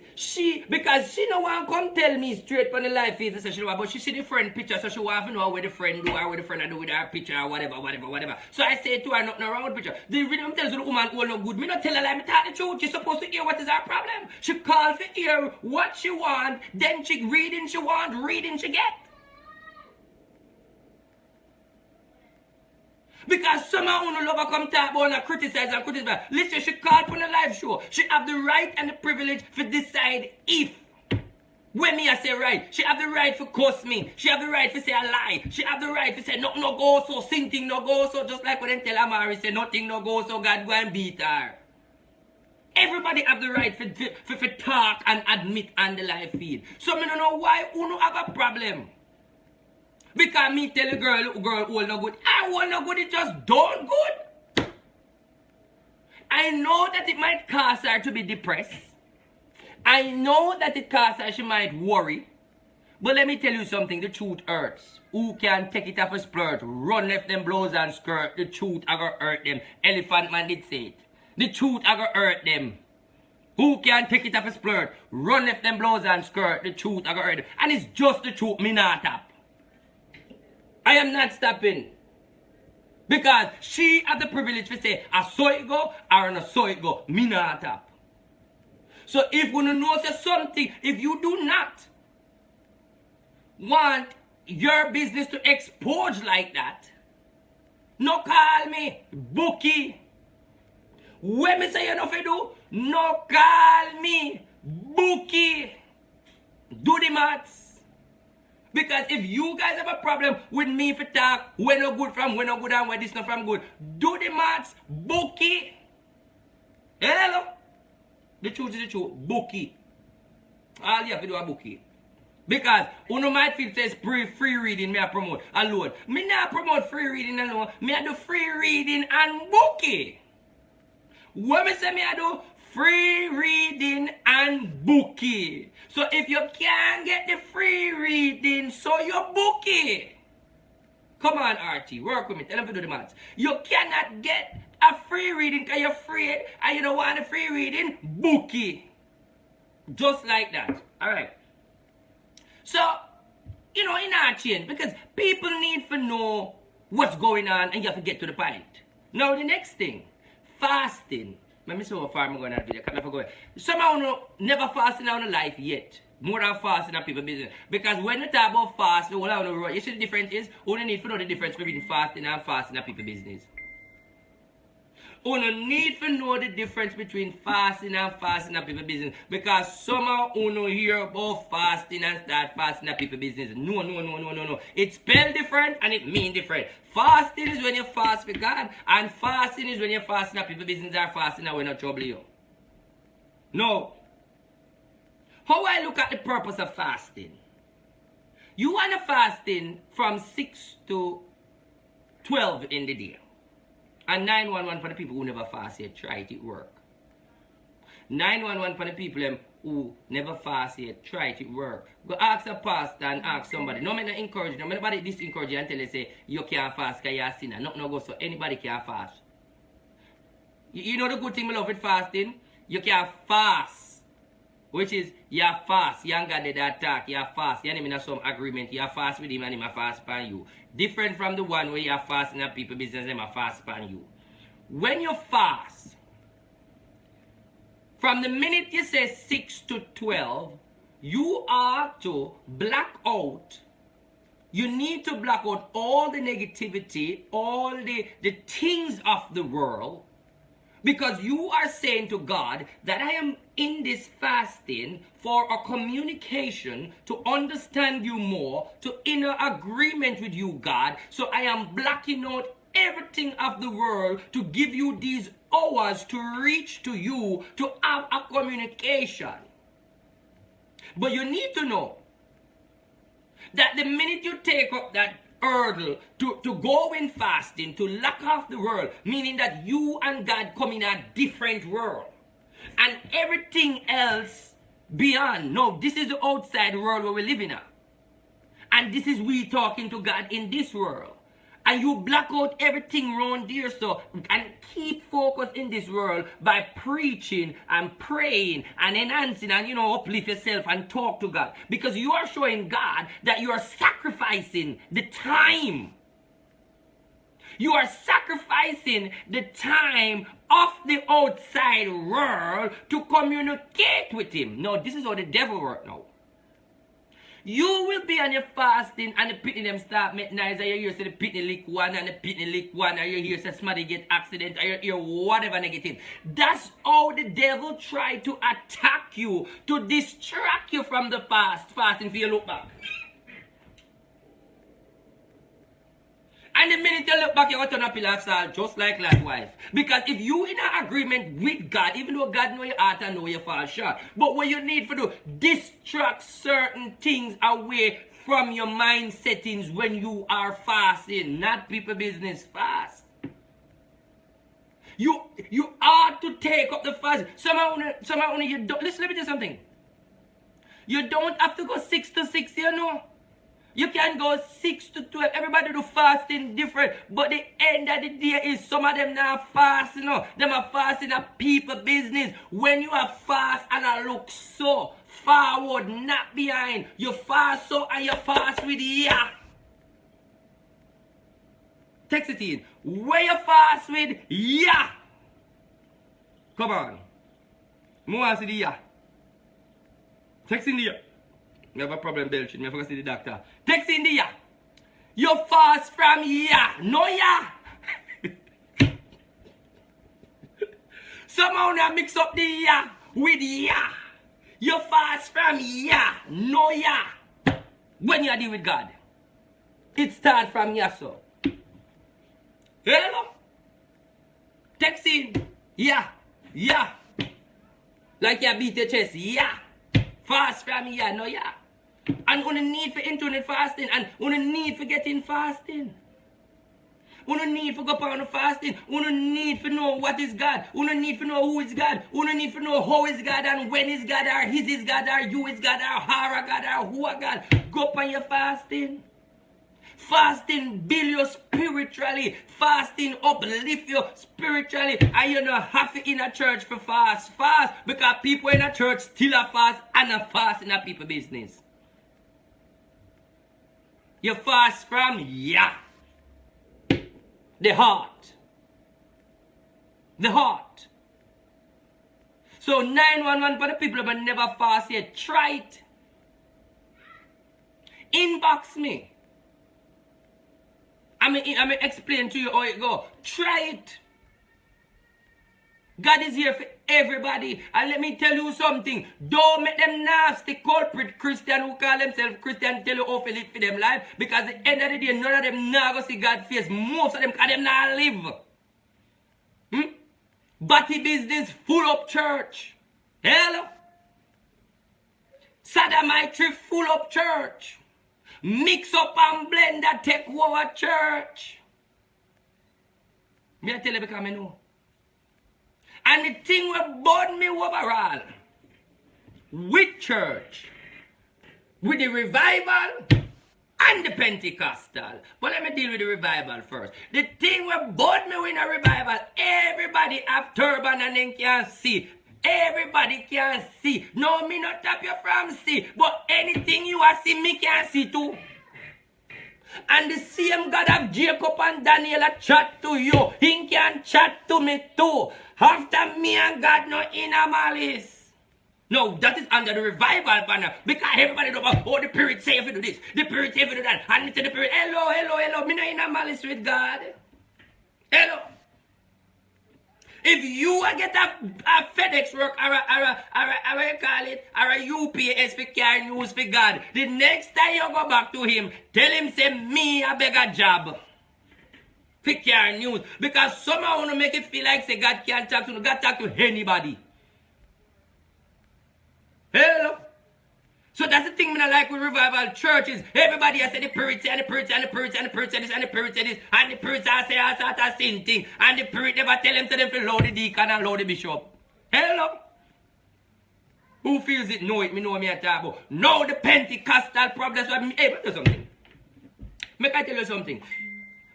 because she no want come tell me straight from the life is, so she know, but she see the friend picture, so she want to know what the friend do or what the friend do with her picture or whatever. So I say to her, nothing wrong with picture. The rhythm tells the woman, oh no good. Me not tell her, me tell the truth. She's supposed to hear what is her problem. She call for hear what she want, then she reading she want, reading she get. Because someone who no love come talk about and criticize. Listen, she called on a live show. She have the right and the privilege to decide if. When me I say right, she have the right to curse me. She have the right to say a lie. She have the right to say no go so, something no go so. Just like when they tell Amari say nothing no go so, God go and beat her. Everybody have the right for talk and admit on the live feed. So me don't know why Uno have a problem. Because me tell the girl all no good. I all no good, it just don't good. I know that it might cause her to be depressed. I know that it causes her, she might worry. But let me tell you something, the truth hurts. Who can take it off a splurt? Run left them blows and skirt. The truth are gonna hurt them. Elephant man did say it. The truth are gonna hurt them. Who can take it off a splurt? Run left them blows and skirt. The truth are gonna hurt them. And it's just the truth, me not tap. I am not stopping. Because she had the privilege to say, I saw it go, or I saw it go. Me not tap. So if you know something, if you do not want your business to expose like that, no call me bookie. When me say you know if you do, no call me bookie. Do the maths. Because if you guys have a problem with me for talk, when no good from, when no good and when this not from good, do the maths, bookie. Hello? The truth is the truth, bookie. All you have to do a bookie. Because you might feel it's free reading me I promote alone. Me not promote free reading alone. Me I do free reading and bookie. What me say me I do? Free reading and bookie. So if you can't get the free reading, so you bookie. Come on, RT, work with me. Tell them to do the maths. You cannot get a free reading because you're afraid and you don't want a free reading, bookie. Just like that. Alright. So, you know, it not change because people need to know what's going on and you have to get to the point. Now, the next thing, fasting. Let me see how far I'm going to video. Can't forget. Somehow never fasting on a life yet. More than fasting on people business. Because when you talk about fasting, you see the difference is, only need to know the difference between fasting and fasting on people business. Uno need to know the difference between fasting and people business. Because somehow uno hear about fasting and start fasting and people business. No. It's spelled different and it mean different. Fasting is when you fast for God, and fasting is when you fast and people business are fasting and we're not trouble you. No. How I look at the purpose of fasting? You want to fasting from 6 to 12 in the day. And 911 for the people who never fast yet, try it work. 911 for the people who never fast yet, try it work. Go ask a pastor and ask somebody. No, I'm not encourage you. Nobody disencourage you until they say you can't fast because you're a sinner. No go so anybody can fast. You know the good thing we love with fasting? You can fast. Which is, you fast, you ain't got the attack, you fast, you ain't in some agreement, you fast with him and him a fast upon you. Different from the one where you fast in a people business and him a fast upon you. When you fast, from the minute you say 6 to 12, you are to black out. You need to black out all the negativity, all the things of the world. Because you are saying to God that I am in this fasting for a communication to understand you more, to inner agreement with you, God. So I am blocking out everything of the world to give you these hours to reach to you, to have a communication. But you need to know that the minute you take up that hurdle to go in fasting, to lock off the world, meaning that you and God come in a different world. And everything else beyond. No, this is the outside world where we live in. And this is we talking to God in this world. And you block out everything around there, so, and keep focus in this world by preaching and praying and enhancing and, uplift yourself and talk to God. Because you are showing God that you are sacrificing the time. You are sacrificing the time of the outside world to communicate with Him. No, this is how the devil works now. You will be on your fasting and the pitney them start make noise and you hear say the pitney lick one and the pitney lick one and you hear say somebody get accident or you hear whatever negative. That's how the devil try to attack you, to distract you from the fasting for you look back. And the minute you look back, you're going to turn a pillar of salt, just like Lot's wife. Because if you in an agreement with God, even though God know your heart and know you fall short, but what you need to do, distract certain things away from your mind settings when you are fasting, not people business fast. You ought to take up the fast. Somehow you don't. Listen, let me tell you something. You don't have to go 6 to 6, you know. You can go 6 to 12. Everybody do fasting different. But the end of the day is some of them not fasting. No. Them are fasting a people business. When you are fast and I look so forward, not behind. You fast so and you fast with ya. Text it in. Where you fast with ya. Come on. More see the ya. Text in the ya. You have a problem belching. I forgot to see the doctor. Text in the ya. You fast from ya. No ya. Somehow now mix up the ya with ya. You fast from ya. No ya. When you deal with God. It starts from ya, so. Hello. Text in. Ya. Ya. Like you beat your chest. Ya. Fast from ya. No ya. And we need for internet fasting. And we need for getting fasting. We need for go upon the fasting. We need for know what is God. We need for know who is God. We need for know how is God and when is God or his is God or you is God or how God or who are God. Go upon your fasting. Fasting build you spiritually. Fasting uplift you spiritually. And you don't have to in a church for fast. Fast because people in a church still a fast and a fast in a people business. You fast from ya. The heart. The heart. So 911 for the people but never fast yet. Try it. Inbox me. I mean explain to you how it go. Try it. God is here for everybody. And let me tell you something. Don't make them nasty culprit Christian who call themselves Christian tell you how to live for them life. Because at the end of the day, none of them now go see God's face. Most of them because them not live. Batty business full up church. Hello? Sodomite full up church. Mix up and blend that take over church. Me I tell you because I know. And the thing will burn me overall with church, with the revival and the Pentecostal. But let me deal with the revival first. The thing will burn me with a revival. Everybody have turban and then can see. Everybody can see. No, me not tap you from see. But anything you are see, me can see too. And the same God of Jacob and Daniel a chat to you. He can chat to me too. After me and God no inner malice. No, that is under the revival banner. Because everybody know about, oh, the Spirit say if you do this. The Spirit say if you do that. And the Spirit, hello. Me no inner malice with God. Hello. If you get a FedEx work or a UPS for carry news for God, the next time you go back to him, tell him say me a beg a job for carry news. Because somehow want to make it feel like say God can't talk to you. God talk to anybody. Hello. So that's the thing I like with revival churches. Everybody has said the Spirit and the Spirit and the Spirit and the Spirit and this and the Spirit and this and the Spirit say all sort of same thing. And the Spirit never tell them to load the deacon and load the bishop. Hello? Who feels it? Know it. Me know me a talk about. Now the Pentecostal problems. Hey, but do something. Make I tell you something.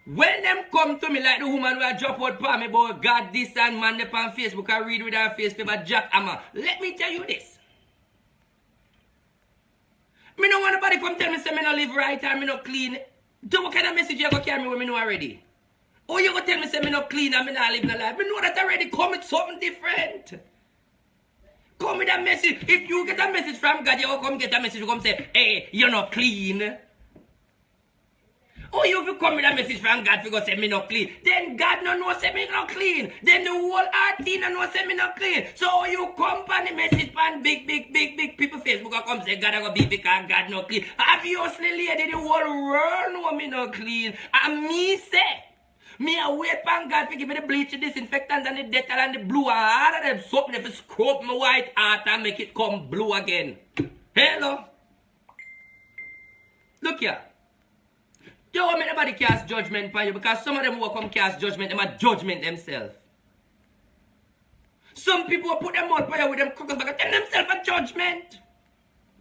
When them come to me like the woman who drop out for me about God this and man up on Facebook and read with her face paper Jack Hammer. Let me tell you this. Me no want nobody come tell me say me no live right and me no clean. Do what kind of message you go carry me when me know already? Or you go tell me say me no clean and me not live no life? Me know that already. Come with something different. Come with a message. If you get a message from God, you go come get a message. You come say, hey, you're not clean. Or you come with a message from God, you go say me not clean. Then God no know say me not clean. Then the whole RT no know say me not clean. So you come on the message from big people Facebook come say God I go be because God not clean. Obviously, lady, the whole world know me not clean. And me say, me a wait on God to give me the bleach, the disinfectant and the Dettol and the blue and all of them soap to scrub my white heart and make it come blue again. Hello? Look here. Don't want nobody cast judgment for you because some of them who come cast judgment, them are judgment themselves. Some people will put them out for you with them cockles back and themselves a judgment.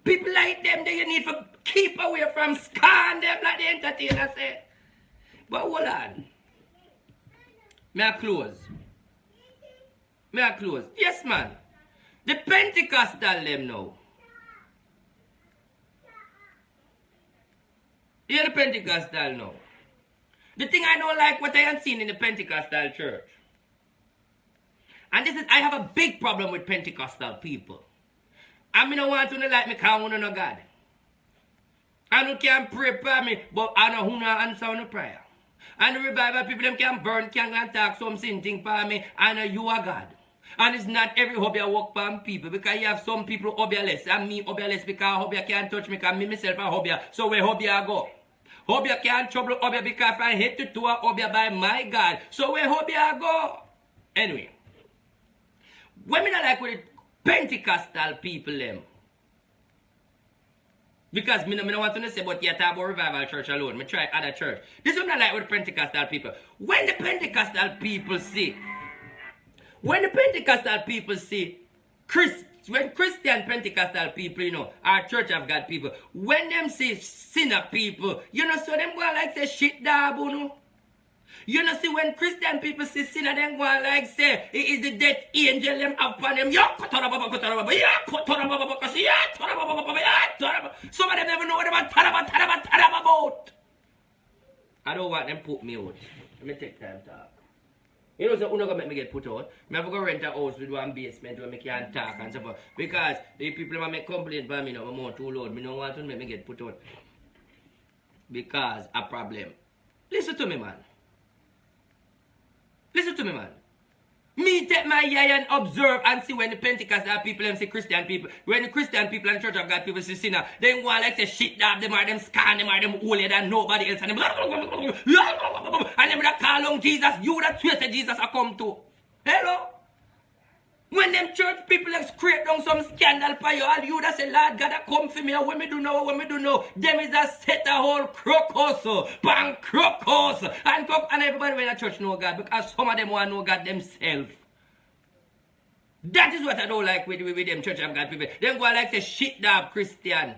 People like them, they need to keep away from scan them like the entertainer say. But hold on. May I close? Yes, man. The Pentecostal them now. You're the Pentecostal now. The thing I don't like what I have seen in the Pentecostal church. And this is, I have a big problem with Pentecostal people. I mean, I want to like me because I want to know God. I don't can pray for me, but I know who not answer on the prayer. And the revival people, them can burn, can talk something for me, and you are God. And it's not every hobby I work for people because you have some people hobbyless and me hobbyless because hobby can't touch me because me myself a hobby. So where hobby I go? Hobby can't trouble hobby because I hate to do a hobby by my God. So where hobby I go? Anyway. When me not like with the Pentecostal people them. Because me no want to say about you talk about revival church alone. Me try other church. This is what I like with the Pentecostal people. When the Pentecostal people see when Christian Pentecostal people, you know, our Church of God people, when them say sinner people, you know, so them go like say shit dab, you know. You know, see, when Christian people see sinner, them go like say, it is the death angel them upon them. Some of them never know what about about. I don't want them put me out. Let me take time to talk. You know, so you're not going to make me get put out. I'm going to rent a house with one basement where I can talk and stuff. Because the people who make complaint about me now, I'm more too loud. I don't want to make me get put out. Because a problem. Listen to me, man. Me take my eye and observe and see when the Pentecostal people and see Christian people. When the Christian people and Church of God people see sinner, they go like say shit dab them or them scan them or them holier than nobody else and them and them that call on Jesus, you that swear say Jesus I come to. Hello? When them church people like scrape down some scandal for you, all you that say, Lord God, I come for me, when me do know, them is a set a whole crocus, bang crocus, and everybody in the church know God, because some of them want to know God themselves. That is what I don't like with them Church of God people. Them go like say shit dog Christian.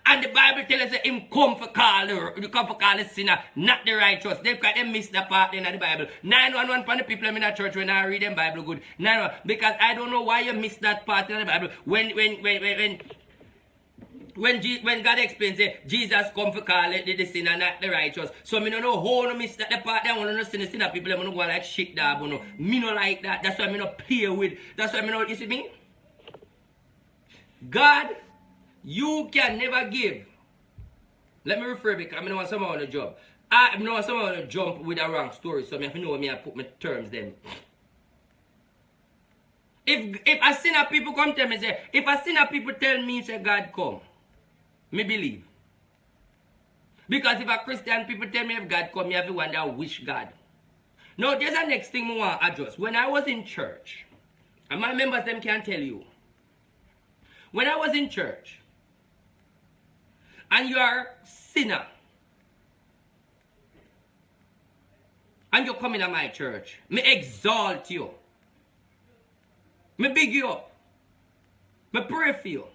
And the Bible tells us that him come for call the sinner, not the righteous. They've got them miss the part in the Bible. 911 for the people in the church when I read them Bible good. 911, because I don't know why you miss that part in the Bible. When God explains it, Jesus come for call the sinner, not the righteous. So me don't know how to miss that the part that want to see the sinner people. I don't go like shit dog. Me no like that. That's why me no play with. That's why me no, you see me? God, you can never give. Let me refer because I don't want someone on the job. I don't want someone to jump with a wrong story, so I have to know me I put my terms then. If a sinner people come tell me, say, if a sinner people tell me, say God come, me believe. Because if a Christian people tell me if God come, me have to wonder which God. Now there's the next thing I want to address. When I was in church, and my members them can tell you, when I was in church, and you are a sinner, and you come into my church, me exalt you, me big you up, me pray for you.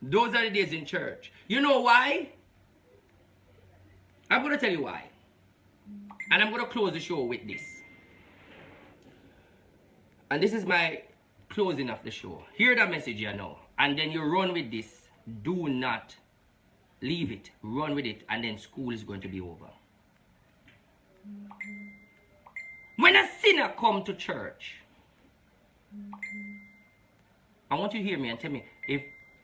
Those are the days in church. You know why? I'm going to tell you why. And I'm going to close the show with this. And this is my closing of the show. Hear the message you know. And then you run with this. Do not leave it. Run with it. And then school is going to be over. When a sinner come to church, I want you to hear me and tell me,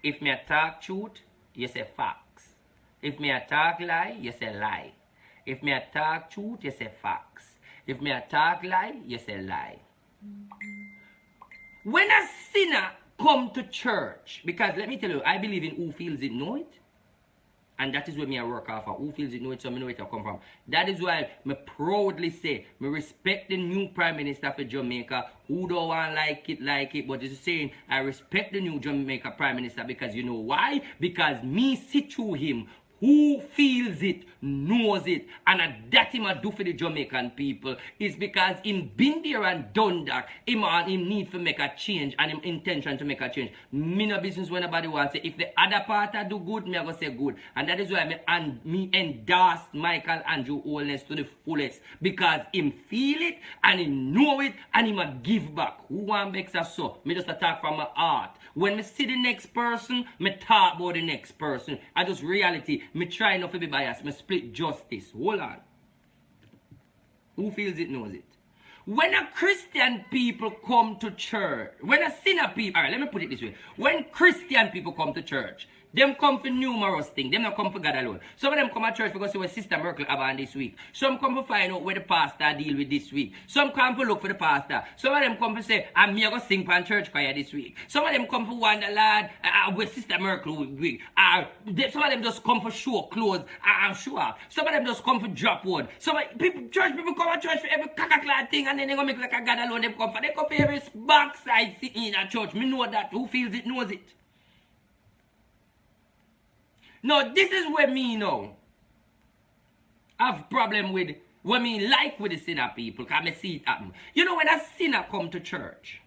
if me talk truth, you say facts. If me talk lie, you say lie. If me talk truth, you say facts. If me talk lie, you say lie. When a sinner come to church, because let me tell you, I believe in who feels it, know it. And that is where me I work off of. Who feels it, know it, so I know where it come from. That is why me proudly say, me respect the new Prime Minister for Jamaica. Who don't want like it. But it's saying, I respect the new Jamaica Prime Minister because you know why? Because me see through him. Who feels it, knows it, and that him a do for the Jamaican people is because him been there and done that. Him need to make a change and him intention to make a change. Me no business when nobody wants to say, if the other part do good, me I go say good. And that is why me endorse Michael Andrew Holness to the fullest. Because him feel it and him know it and him a give back. Who want makes us so? Me just attack from my heart. When me see the next person, me talk about the next person. I just reality. Me try not to be biased. Me split justice. Hold on. Who feels it knows it. When a Christian people come to church, when a sinner people, alright, let me put it this way. When Christian people come to church, them come for numerous things. Them not come for God alone. Some of them come to church because see what Sister Merkel have on this week. Some come to find out where the pastor deal with this week. Some come to look for the pastor. Some of them come to say, I'm here to sing for church choir this week. Some of them come for wonder, Lord, where Sister Merkel will be. Some of them just come for show clothes. Show up. Some of them just come for drop word. Some church people come to church for every caca thing and then they go make like a God alone. They come for every backside sitting in a church. Me know that. Who feels it knows it. No, this is where me now have problem with what me like with the sinner people, because I see it happen. You know when a sinner come to church,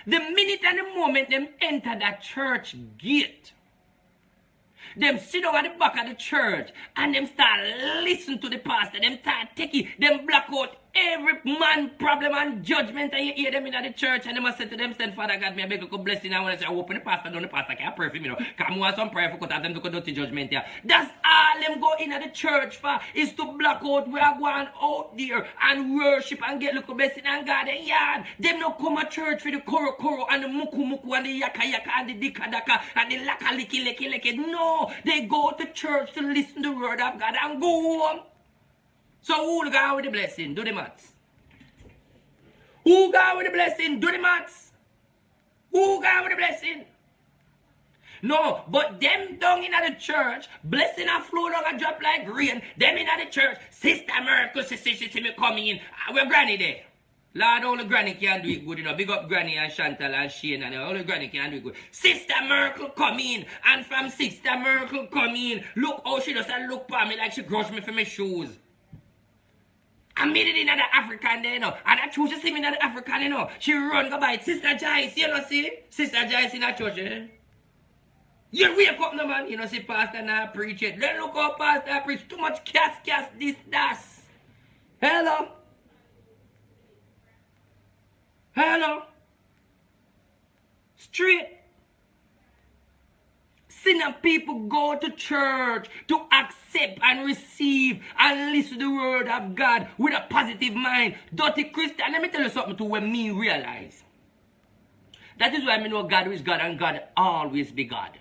the minute and the moment them enter that church gate, them sit down at the back of the church and them start listen to the pastor, them start taking, them block out every man problem and judgment, and you hear them in the church and they must say to themselves, Father God, may I beg you to bless you. And when I say, open the pastor, down the pastor, can't pray for me now. Because I want some prayer for cut them to go to judgment here. That's all them go in the church for, is to block out where I going out there and worship and get little blessing and God and yard. Them not come to church for the koro and the muku and the yaka and the dika daka and the laka liki. No, they go to church to listen to the word of God and go home. So who will go with the blessing? Do the maths. Who got with the blessing? Do the maths. Who got with the blessing? No, but them down in the church, blessing a flow down and drop like rain. Them in the church, Sister Miracle, she see me coming in. We're granny there. Lord, only granny can do it good, you know. Big up Granny and Chantal and Shane, and only granny can do it good. Sister Miracle come in, and from Sister Miracle come in, look how she does and look for me like she grudge me for my shoes. I made it in the African there, you know. And I choose to see me in the African, you know. She run go by Sister Joyce, you know, see? Sister Joyce in the church, eh? You wake up, no man. You know, see Pastor now preach it. Then look how Pastor preach. Too much cast, this, das. Hello? Hello? Straight. Sinner people go to church to accept and receive and listen to the word of God with a positive mind. Dirty Christian, let me tell you something to when me realize. That is why I know God is God and God always be God.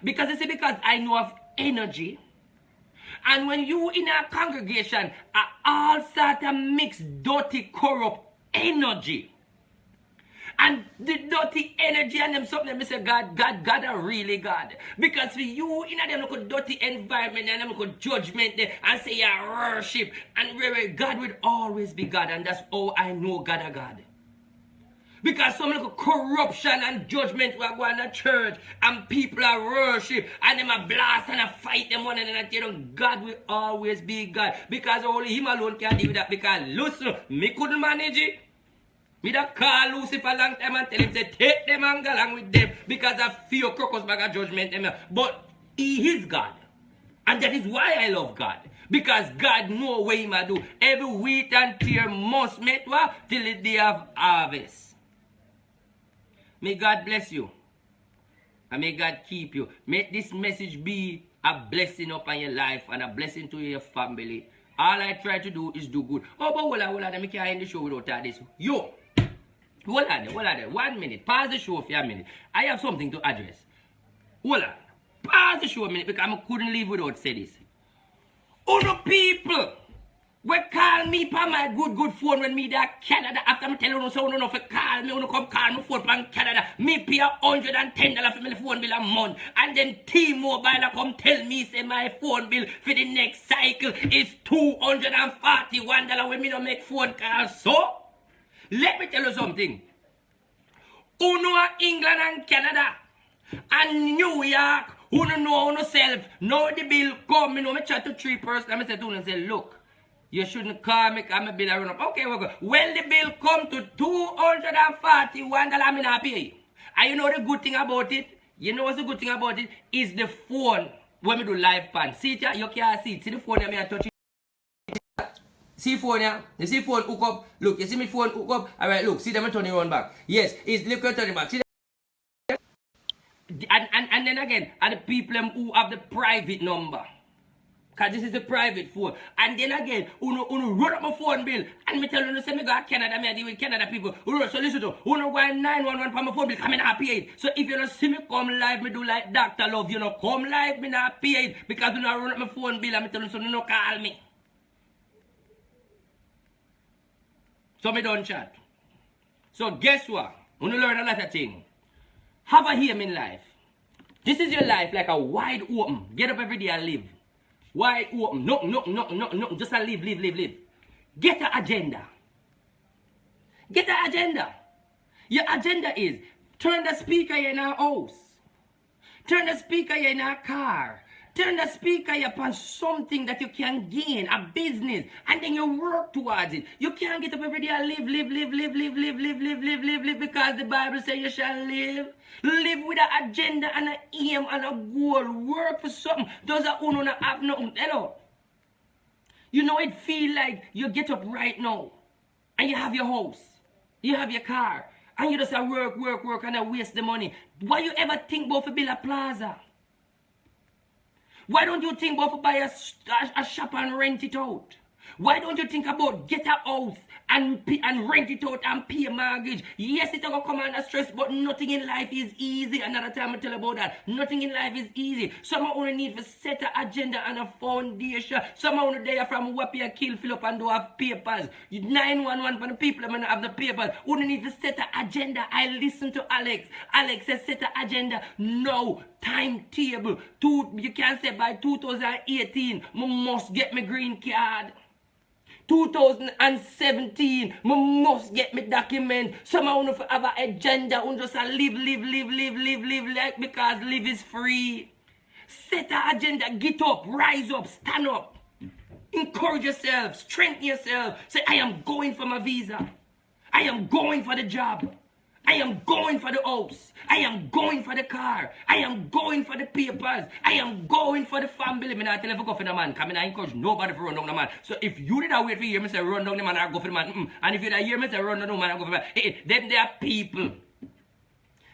Because you see, because I know of energy. And when you in a congregation are all sort of mixed, dirty, corrupt energy. And the dirty energy and them something, me say God are really God. Because for you in a them look dirty environment and them look judgment there and say you worship. And where God will always be God. And that's how I know God are God. Because some little corruption and judgment will go in the church and people are worship and them are blast and a fight them one another. You know, God will always be God. Because only him alone can deal with that. Because listen, me couldn't manage it. Me da call Lucifer a long time and tell him say take them and go along with them because I fear crocus bag of judgment. But he is God. And that is why I love God. Because God know what he might do. Every wheat and tear must meet till the day of harvest. May God bless you. And may God keep you. May this message be a blessing upon your life and a blessing to your family. All I try to do is do good. Oh, but hold on. I can't end the show without all this. Yo. Hold on there. 1 minute. Pause the show for a minute. I have something to address. Hold on. Pause the show a minute because I couldn't leave without saying this. Other people will call me for my good phone when me there Canada. After me tell you so no for call me, you come call me phone from Canada. Me pay $110 for my phone bill a month. And then T-Mobile come tell me say my phone bill for the next cycle is $241 when me don't make phone calls. So let me tell you something. Who know England and Canada and New York, who don't know yourself, know the bill come, me know me chat to 3 persons, and I say to them, say, look, you shouldn't call me because my bill run up. Okay, we'll go. Well, the bill come to $241, I'm not pay. And you know the good thing about it? You know what's the good thing about it? Is the phone when we do live pan. See it, you can't see it. See the phone, I touch it. See phone, yeah? You see phone hook up? Look, you see me phone hook up? Alright, look, see them turn it back. Yes, it's look at turning back. See that? And then again, and the people who have the private number. Because this is the private phone. And then again, who run up my phone bill. And me tell you, say me go to Canada, me deal with Canada people. So listen to, who no go 911 for my phone bill, come in not pay it. So if you don't see me come live, me do like Dr. Love, you know, come live, me not pay it. Because you know run up my phone bill, and me tell you, so you no call me. So me don't chat. So guess what? You learn a lot of things. Have a aim in life. This is your life like a wide open. Get up every day and live. Wide open. No. Just a live. Get an agenda. Get an agenda. Your agenda is turn the speaker in our house. Turn the speaker in our car. Turn the speaker upon something that you can gain, a business, and then you work towards it. You can't get up every day and live, because the Bible says you shall live. Live with an agenda and an aim and a goal. Work for something. Those are who don't have nothing. Hello. You know it feel like you get up right now and you have your house, you have your car, and you just work and waste the money. Why you ever think about to build a plaza? Why don't you think about buy a shop and rent it out? Why don't you think about get a house and rent it out and pay mortgage. Yes, it's going to come under stress, but nothing in life is easy. Another time I tell you about that. Nothing in life is easy. Some only need to set an agenda and a foundation. Some only there from Wappy and kill, fill up and do have papers. 911 for the people that have the papers. Only need to set an agenda. I listen to Alex. Alex says set an agenda. No timetable. You can say by 2018, I must get my green card. 2017, I must get my document. Someone want to have an agenda and just live like because live is free. Set an agenda, get up, rise up, stand up. Encourage yourself, strengthen yourself. Say, I am going for my visa. I am going for the job. I am going for the house. I am going for the car. I am going for the papers. I am going for the family. I not tell you to go for the man. I encourage nobody to run down the man. So if you did not wait for hear me say run down the man, I go for the man. And if you did hear me say run down the man, I go for the man. Them they are people.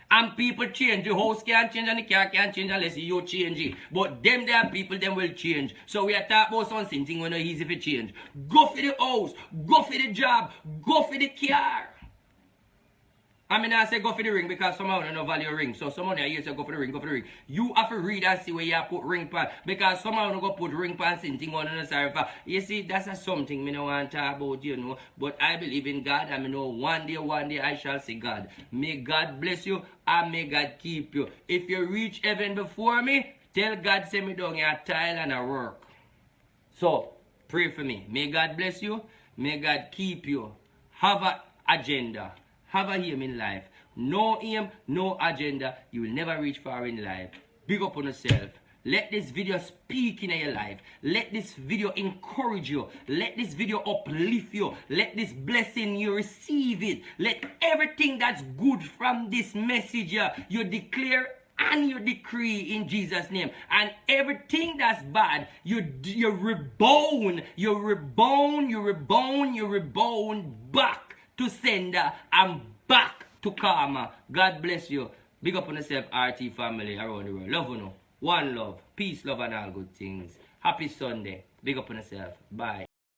And people change. The house can't change and the car can't change unless you change it. But them there people, them will change. So we are talking about something when it's easy to change. Go for the house. Go for the job. Go for the car. I mean, I say go for the ring because someone don't value ring. So someone here say go for the ring, go for the ring. You have to read and see where you put ring pan. Because someone don't go put ring pan something on the side. You see, that's a something me no want to talk about, you know. But I believe in God and I know one day I shall see God. May God bless you and may God keep you. If you reach heaven before me, tell God send me down your tile and a work. So, pray for me. May God bless you. May God keep you. Have an agenda. Have a aim in life. No aim, no agenda. You will never reach far in life. Big up on yourself. Let this video speak in your life. Let this video encourage you. Let this video uplift you. Let this blessing you receive it. Let everything that's good from this message you declare and you decree in Jesus' name. And everything that's bad, you rebound back to sender and back to karma. God bless you. Big up on yourself, RT family around the world. Love you know. One love. Peace, love, and all good things. Happy Sunday. Big up on yourself. Bye.